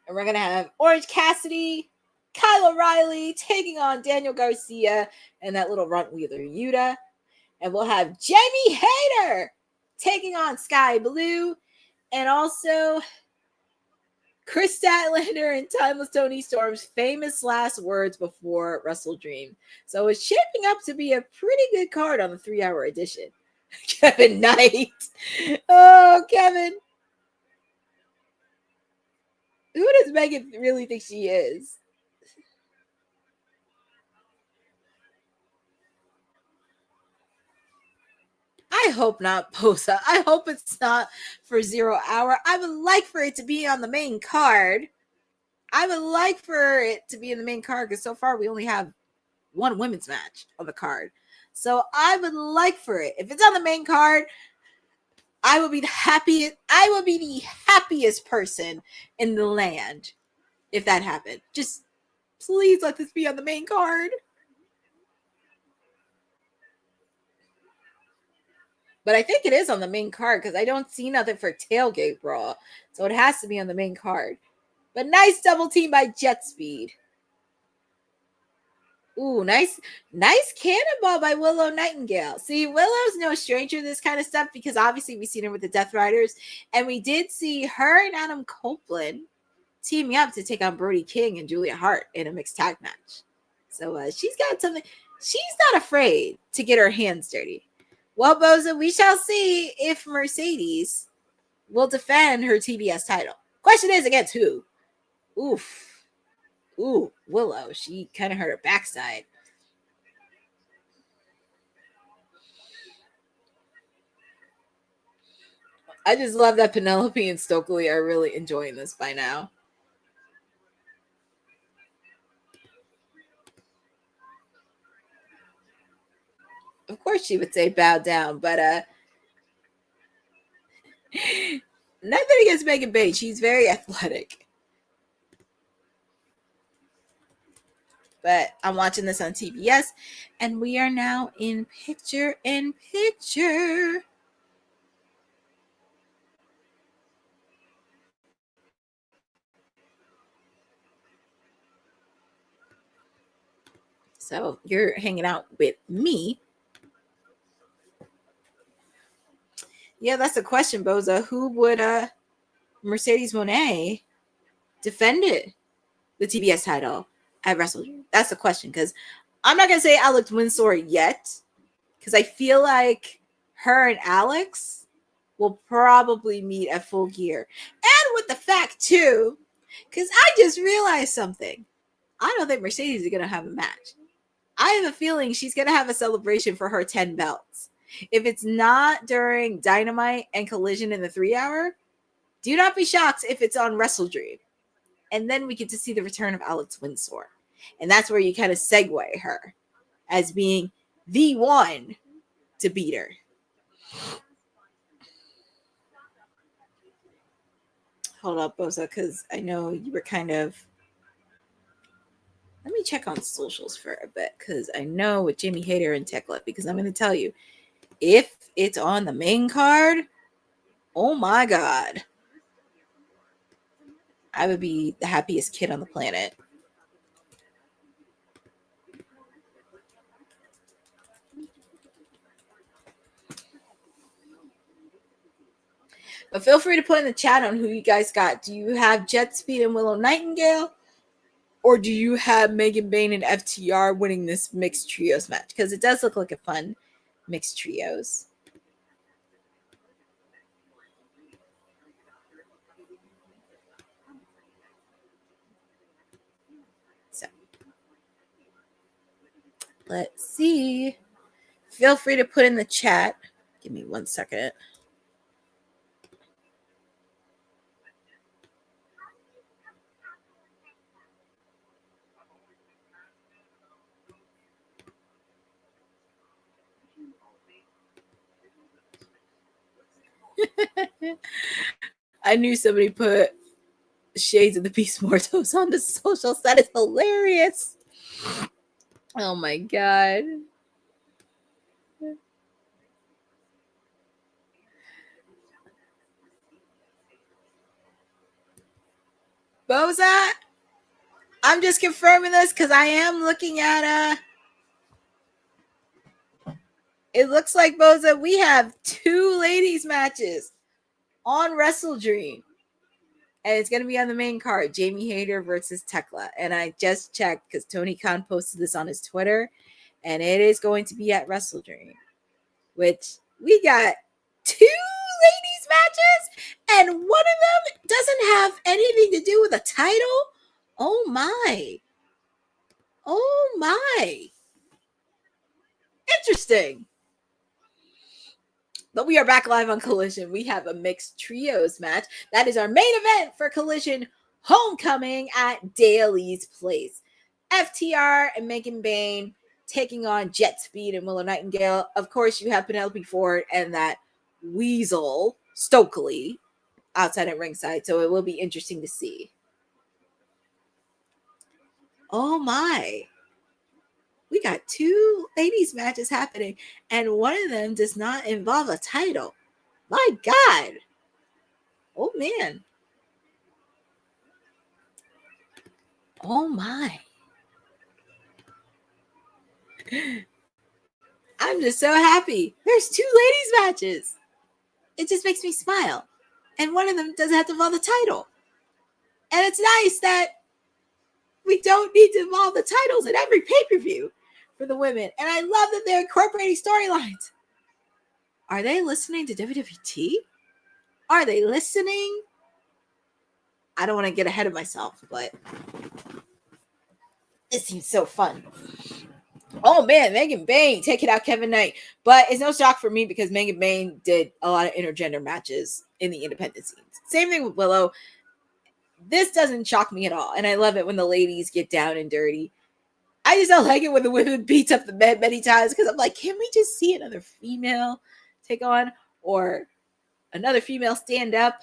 And we're going to have Orange Cassidy, Kyle O'Reilly taking on Daniel Garcia and that little runt Wheeler Yuta. And we'll have Jamie Hayter taking on Sky Blue. And also Chris Statlander and Timeless Tony Storm's famous last words before Wrestle Dream. So it's shaping up to be a pretty good card on the 3-hour edition. Kevin Knight. Oh, Kevin. Who does Megan really think she is? I hope not, Posa. I hope it's not for 0 hour. I would like for it to be on the main card. I would like for it to be in the main card because so far we only have one women's match on the card. So I would like for it. If it's on the main card, I will be the happiest. I will be the happiest person in the land if that happened. Just please let this be on the main card. But I think it is on the main card because I don't see nothing for Tailgate Brawl. So it has to be on the main card. But nice double team by Jet Speed. Ooh, nice cannonball by Willow Nightingale. See, Willow's no stranger to this kind of stuff because obviously we've seen her with the Death Riders. And we did see her and Adam Copeland teaming up to take on Brody King and Julia Hart in a mixed tag match. So she's got something. She's not afraid to get her hands dirty. Well, Boza, we shall see if Mercedes will defend her TBS title. Question is, against who? Oof. Ooh, Willow. She kind of hurt her backside. I just love that Penelope and Stokely are really enjoying this by now. Of course she would say bow down, but nothing against Megan Page. She's very athletic. But I'm watching this on TBS, and we are now in picture-in-picture. So you're hanging out with me. Yeah, that's the question, Boza. Who would Mercedes Moné defend the TBS title at Wrestle Dream? That's the question, because I'm not going to say Alex Windsor yet, because I feel like her and Alex will probably meet at Full Gear. And with the fact, too, because I just realized something. I don't think Mercedes is going to have a match. I have a feeling she's going to have a celebration for her 10 belts. If it's not during Dynamite and Collision in the 3-hour, do not be shocked if it's on Wrestle Dream. And then we get to see the return of Alex Windsor. And that's where you kind of segue her as being the one to beat her. Hold up, Bosa, because I know you were kind of... Let me check on socials for a bit, because I know with Jamie Hayter and Tekla, because I'm going to tell you, if it's on the main card, oh my God. I would be the happiest kid on the planet. But feel free to put in the chat on who you guys got. Do you have Jet Speed and Willow Nightingale? Or do you have Megan Bayne and FTR winning this mixed trios match? Because it does look like a fun mixed trios. So, let's see. Feel free to put in the chat. Give me 1 second. I knew somebody put Shades of the Beast Mortos on the social. That is hilarious. Oh my god. Boza, I'm just confirming this because I am looking at it looks like, Boza, we have 2 ladies matches on Wrestle Dream. And it's going to be on the main card, Jamie Hayter versus Tekla. And I just checked because Tony Khan posted this on his Twitter. And it is going to be at Wrestle Dream, which we got 2 ladies matches. And one of them doesn't have anything to do with a title. Oh my. Oh my. Interesting. But we are back live on Collision. We have a mixed trios match. That is our main event for Collision Homecoming at Daly's Place. FTR and Megan Bayne taking on Jet Speed and Willow Nightingale. Of course, you have Penelope Ford and that weasel, Stokely, outside at ringside. So it will be interesting to see. Oh my. We got 2 ladies matches happening, and one of them does not involve a title. My God. Oh, man. Oh, my. I'm just so happy. There's 2 ladies matches. It just makes me smile. And one of them doesn't have to involve the title. And it's nice that we don't need to involve the titles in every pay-per-view for the women. And I love that they're incorporating storylines. Are they listening to WWT? Are they listening? I don't want to get ahead of myself, but it seems so fun. Oh man, Megan Bayne taking out Kevin Knight. But it's no shock for me because Megan Bayne did a lot of intergender matches in the independent scenes. Same thing with Willow. This doesn't shock me at all. And I love it when the ladies get down and dirty. I just don't like it when the women beat up the men many times because I'm like, can we just see another female take on or another female stand up?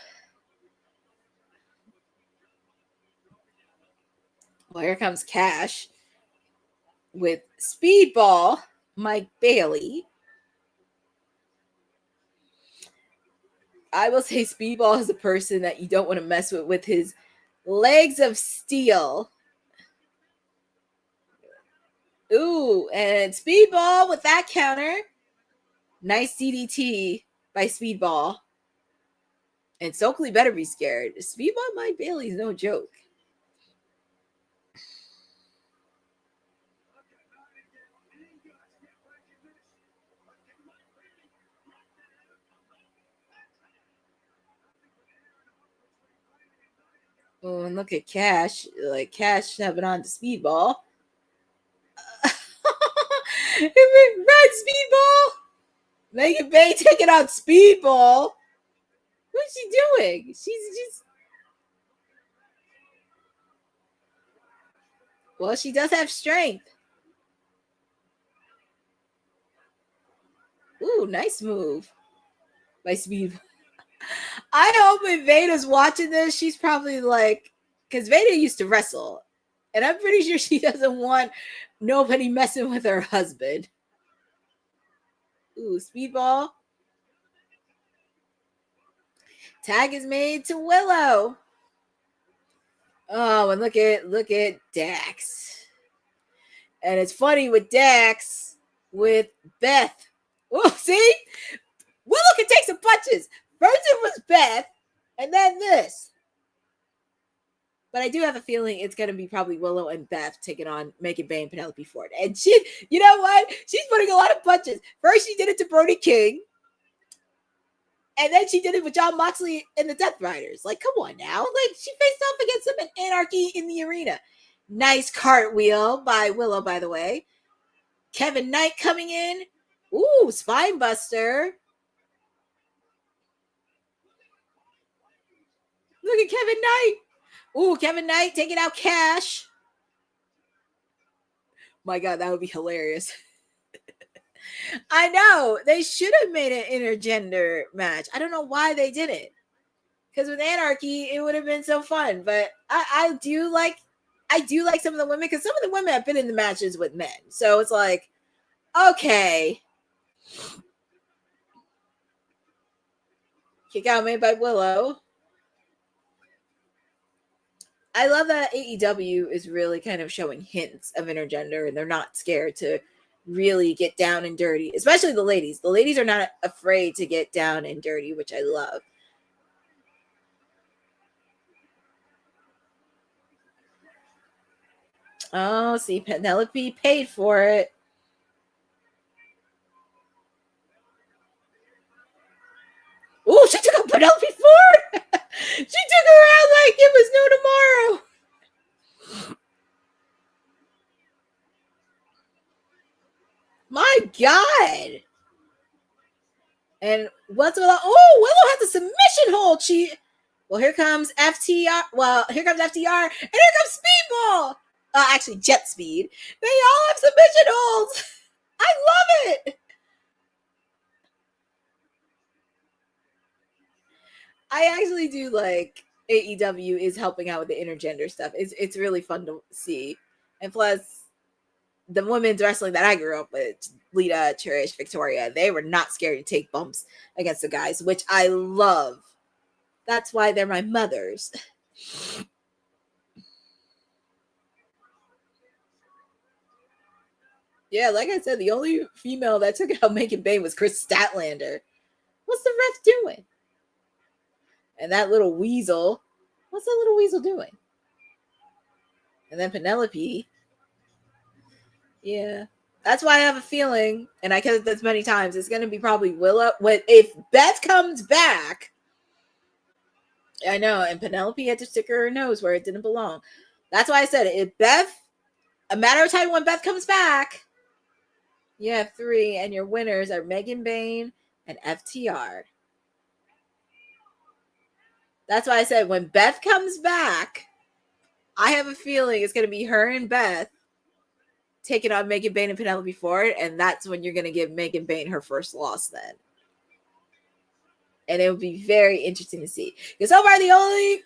Well, here comes Cash with Speedball, Mike Bailey. I will say Speedball is a person that you don't want to mess with his legs of steel. Ooh, and Speedball with that counter. Nice DDT by Speedball. And Stokely better be scared. Speedball Mike Bailey's no joke. Oh, and look at Cash. Like Cash having on to Speedball. Red Speedball. Megan Bayne taking out Speedball. What's she doing? She's just. Well, she does have strength. Ooh, nice move by Speedball. I hope if Veda's watching this, she's probably like, because Veda used to wrestle, and I'm pretty sure she doesn't want nobody messing with her husband. Ooh, Speedball. Tag is made to Willow. Oh, and look at Dax. And it's funny with Dax with Beth. Oh, see? Willow can take some punches. First it was Beth, and then this. But I do have a feeling it's going to be probably Willow and Beth taking on Megan Bayne and Penelope Ford. And she, you know what? She's putting a lot of punches. First she did it to Brody King. And then she did it with John Moxley and the Death Riders. Like, come on now. Like, she faced off against them in Anarchy in the Arena. Nice cartwheel by Willow, by the way. Kevin Knight coming in. Ooh, spine buster. Look at Kevin Knight. Ooh, Kevin Knight taking out Cash. My God, that would be hilarious. I know. They should have made an intergender match. I don't know why they did it. Because with Anarchy, it would have been so fun. But I do like some of the women, because some of the women have been in the matches with men. So it's like, okay. Kick out made by Willow. I love that AEW is really kind of showing hints of intergender, and they're not scared to really get down and dirty, especially the ladies. The ladies are not afraid to get down and dirty, which I love. Oh, see, Penelope paid for it. Oh, she took out Penelope Ford. She took her out like it was no tomorrow. My God. And what's Willow? Oh, Willow has a submission hold. Well, here comes FTR. Well, here comes FTR. And here comes Speedball. Actually, Jet Speed. They all have submission holds. I love it. I actually do like AEW is helping out with the intergender stuff. It's really fun to see. And plus, the women's wrestling that I grew up with, Lita, Trish, Victoria, they were not scared to take bumps against the guys, which I love. That's why they're my mothers. Yeah, like I said, the only female that took out Megan Bayne was Chris Statlander. What's the ref doing? And that little weasel, what's that little weasel doing? And then Penelope. Yeah. That's why I have a feeling, and I said this many times, it's going to be probably Willow. If Beth comes back, I know, and Penelope had to stick her nose where it didn't belong. That's why I said it. If Beth, a matter of time when Beth comes back, you have 3, and your winners are Megan Bayne and FTR. That's why I said when Beth comes back, I have a feeling it's going to be her and Beth taking on Megan Bayne and Penelope Ford, and that's when you're going to give Megan Bayne her first loss then. And it would be very interesting to see. Because so far, the only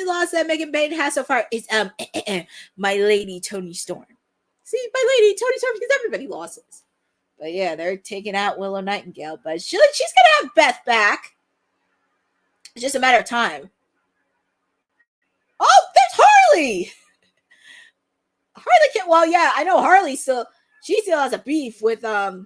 loss that Megan Bayne has so far is my lady Toni Storm. See, my lady Toni Storm, because everybody losses. But yeah, they're taking out Willow Nightingale, but she's going to have Beth back. It's just a matter of time. Oh, there's Harley. Harley can't. Well, yeah, I know Harley still. She still has a beef with. I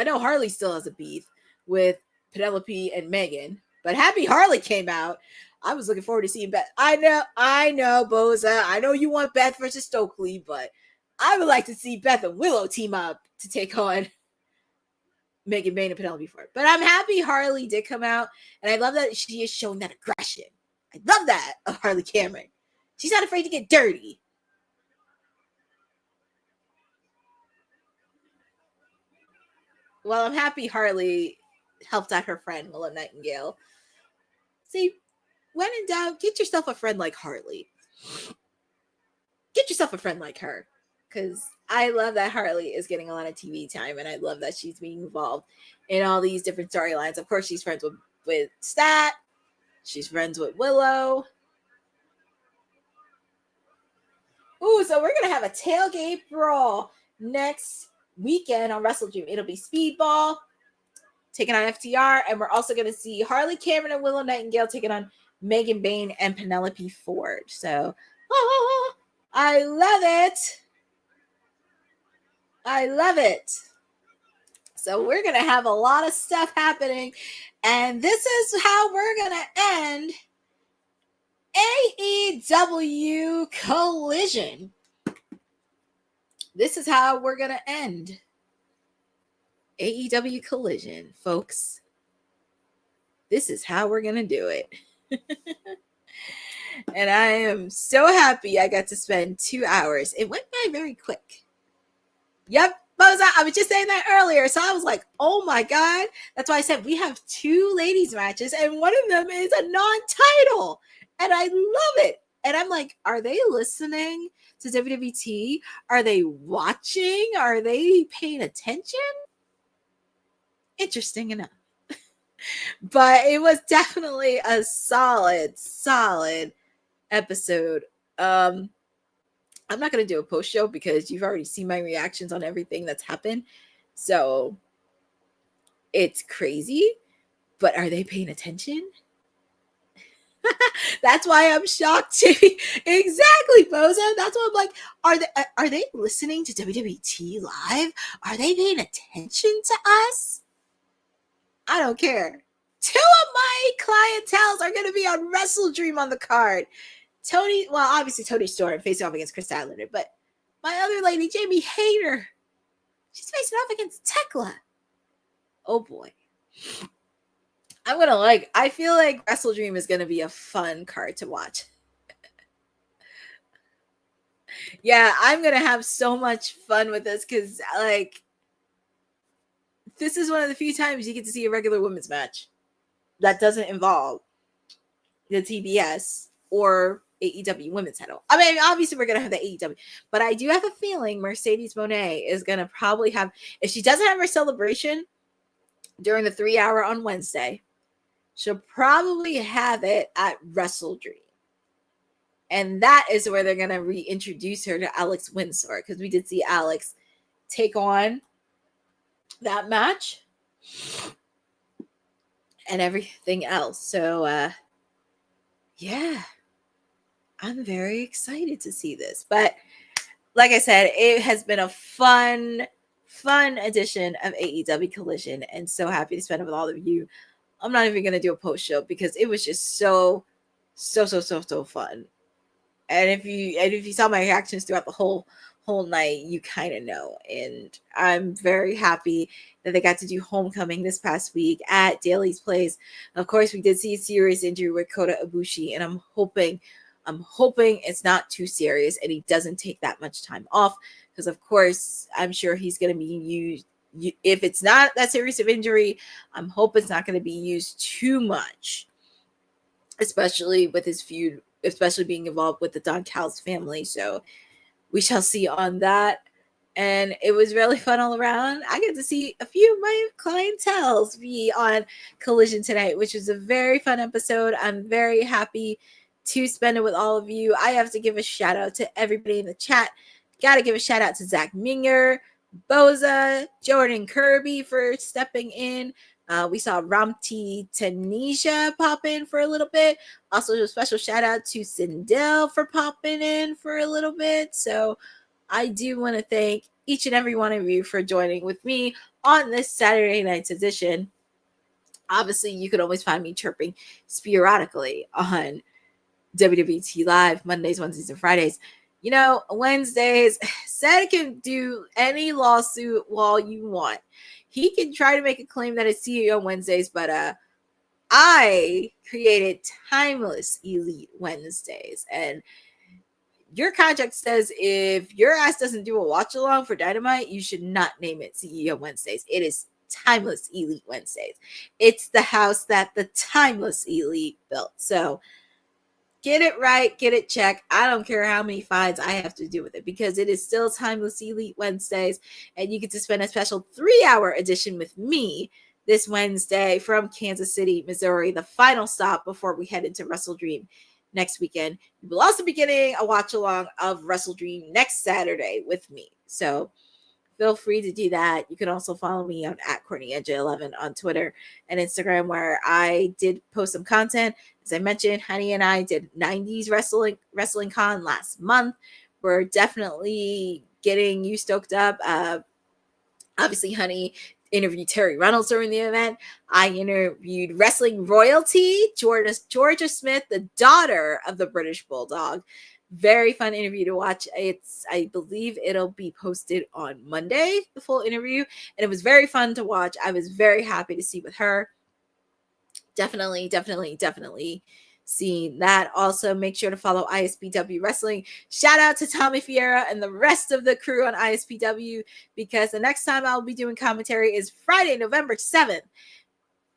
know Harley still has a beef with Penelope and Megan. But Happy Harley came out. I was looking forward to seeing Beth. I know, Boza. I know you want Beth versus Stokely, but I would like to see Beth and Willow team up to take on Megan Bayne and Penelope Ford. But I'm happy Harley did come out, and I love that she is showing that aggression. I love that of Harley Cameron. She's not afraid to get dirty. Well, I'm happy Harley helped out her friend, Willow Nightingale. See, when in doubt, get yourself a friend like Harley. Get yourself a friend like her. Because I love that Harley is getting a lot of TV time, and I love that she's being involved in all these different storylines. Of course, she's friends with Stat. She's friends with Willow. Ooh, so we're going to have a tailgate brawl next weekend on WrestleDream. It'll be Speedball taking on FTR, and we're also going to see Harley Cameron and Willow Nightingale taking on Megan Bayne and Penelope Ford. So, I love it. I love it. So we're going to have a lot of stuff happening, and this is how we're going to end AEW Collision. This is how we're going to end AEW Collision, folks. This is how we're going to do it. And I am so happy I got to spend 2 hours. It went by very quick. Yep. I was just saying that earlier. So I was like, oh my God. That's why I said we have 2 ladies matches, and one of them is a non-title. And I love it. And I'm like, are they listening to WWT? Are they watching? Are they paying attention? Interesting enough. But it was definitely a solid episode. I'm not going to do a post show because you've already seen my reactions on everything that's happened. So it's crazy, but are they paying attention? That's why I'm shocked, Jimmy. Exactly, Boza. That's why I'm like, are they listening to WWT live? Are they paying attention to us? I don't care. 2 of my clientels are going to be on Wrestle Dream on the card. Tony, well, obviously Tony Storm facing off against Chris Statlander, but my other lady, Jamie Hayter, she's facing off against Tekla. Oh boy. I feel like Wrestle Dream is going to be a fun card to watch. Yeah, I'm going to have so much fun with this because, like, this is one of the few times you get to see a regular women's match that doesn't involve the TBS or AEW women's title. I mean, obviously we're going to have the AEW, but I do have a feeling Mercedes Moné is going to probably have, if she doesn't have her celebration during the 3-hour on Wednesday, she'll probably have it at Wrestle Dream. And that is where they're going to reintroduce her to Alex Windsor, because we did see Alex take on that match and everything else. So, yeah, I'm very excited to see this. But like I said, it has been a fun edition of AEW Collision, and so happy to spend it with all of you. I'm not even going to do a post show because it was just so fun. And if you saw my reactions throughout the whole night, you kind of know. And I'm very happy that they got to do Homecoming this past week at Daly's Place. Of course, we did see a serious injury with Kota Ibushi, and I'm hoping it's not too serious and he doesn't take that much time off, because of course I'm sure he's going to be used. If it's not that serious of injury, I'm hoping it's not going to be used too much, especially with his feud, especially being involved with the Don Callis family. So we shall see on that. And it was really fun all around. I get to see a few of my clientels be on Collision tonight, which was a very fun episode. I'm very happy to spend it with all of you. I have to give a shout out to everybody in the chat. Got to give a shout out to Zach Minger, Boza, Jordan Kirby for stepping in. We saw Ramti Tanisha pop in for a little bit. Also, a special shout out to Sindel for popping in for a little bit. So I do want to thank each and every one of you for joining with me on this Saturday night's edition. Obviously, you can always find me chirping sporadically on WWT Live Mondays, Wednesdays, and Fridays. You know, Wednesdays, Ced can do any lawsuit while you want. He can try to make a claim that it's CEO Wednesdays, but I created Timeless Elite Wednesdays. And your contract says if your ass doesn't do a watch along for Dynamite, you should not name it CEO Wednesdays. It is Timeless Elite Wednesdays. It's the house that the Timeless Elite built. So get it right, get it checked. I don't care how many fines I have to do with it, because it is still Timeless Elite Wednesdays, and you get to spend a special 3-hour edition with me this Wednesday from Kansas City, Missouri, the final stop before we head into Wrestle Dream next weekend. You will also be getting a watch along of Wrestle Dream next Saturday with me. So feel free to do that. You can also follow me on @CourtneyNJ11 on Twitter and Instagram, where I did post some content. As I mentioned, Honey and I did 90s Wrestling Con last month. We're definitely getting you stoked up. Obviously, Honey interviewed Terry Reynolds during the event. I interviewed wrestling royalty, Georgia Smith, the daughter of the British Bulldog. Very fun interview to watch. I believe it'll be posted on Monday, the full interview. And it was very fun to watch. I was very happy to see with her. Definitely seeing that. Also, make sure to follow ISPW Wrestling. Shout out to Tommy Fiera and the rest of the crew on ISPW, because the next time I'll be doing commentary is Friday, November 7th.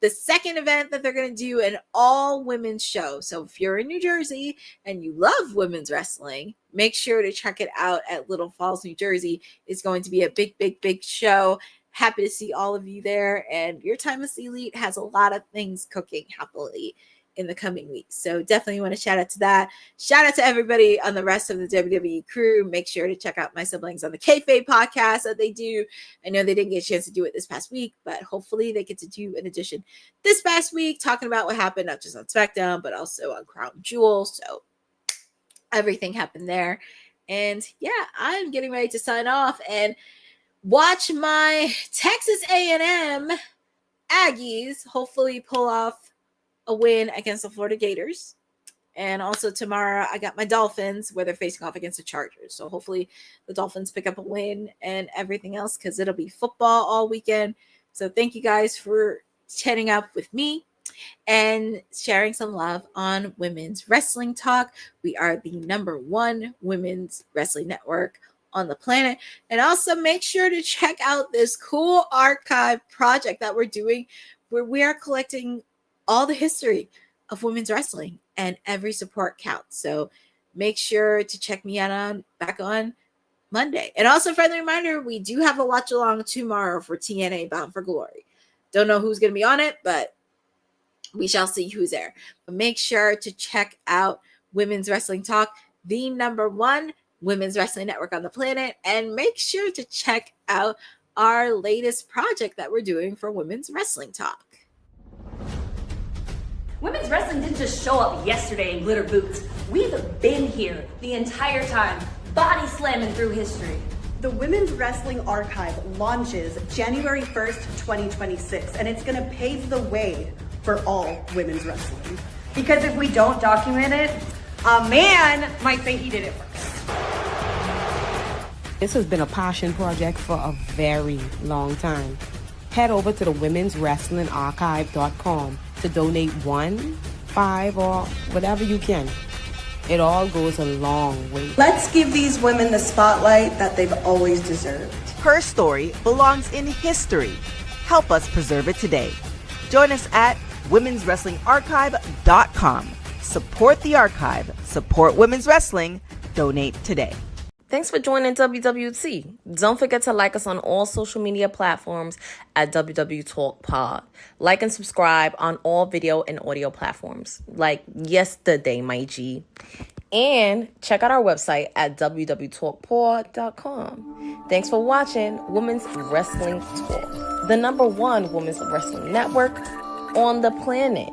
The second event that they're going to do an all women's show. So if you're in New Jersey and you love women's wrestling, make sure to check it out at Little Falls, New Jersey. It's going to be a big show. Happy to see all of you there. And your Timeless Elite has a lot of things cooking happily in the coming weeks. So definitely want to shout out to that. Shout out to everybody on the rest of the WWE crew. Make sure to check out my siblings on the Kayfabe podcast that they do. I know they didn't get a chance to do it this past week, but hopefully they get to do an edition this past week talking about what happened, not just on SmackDown, but also on Crown Jewel. So everything happened there. And yeah, I'm getting ready to sign off and watch my Texas A&M Aggies hopefully pull off a win against the Florida Gators. And also tomorrow I got my Dolphins where they're facing off against the Chargers. So hopefully the Dolphins pick up a win and everything else because it'll be football all weekend. So thank you guys for chatting up with me and sharing some love on Women's Wrestling Talk. We are the #1 women's wrestling network on the planet. And also make sure to check out this cool archive project that we're doing where we are collecting all the history of women's wrestling and every support counts. So make sure to check me out back on Monday. And also, friendly reminder, we do have a watch along tomorrow for TNA Bound for Glory. Don't know who's going to be on it, but we shall see who's there. But make sure to check out Women's Wrestling Talk, the #1 women's wrestling network on the planet. And make sure to check out our latest project that we're doing for Women's Wrestling Talk. Women's wrestling didn't just show up yesterday in glitter boots. We've been here the entire time, body slamming through history. The Women's Wrestling Archive launches January 1st, 2026, and it's going to pave the way for all women's wrestling. Because if we don't document it, a man might say he did it first. This has been a passion project for a very long time. Head over to the womenswrestlingarchive.com to donate $1, $5, or whatever you can. It all goes a long way. Let's give these women the spotlight that they've always deserved. Her story belongs in history. Help us preserve it today. Join us at womenswrestlingarchive.com. Support the archive. Support women's wrestling. Donate today. Thanks for joining WWT. Don't forget to like us on all social media platforms at WWTalkpod. Like and subscribe on all video and audio platforms, like yesterday, my G. And check out our website at wwwtalkpod.com. Thanks for watching Women's Wrestling Talk, the #1 women's wrestling network on the planet.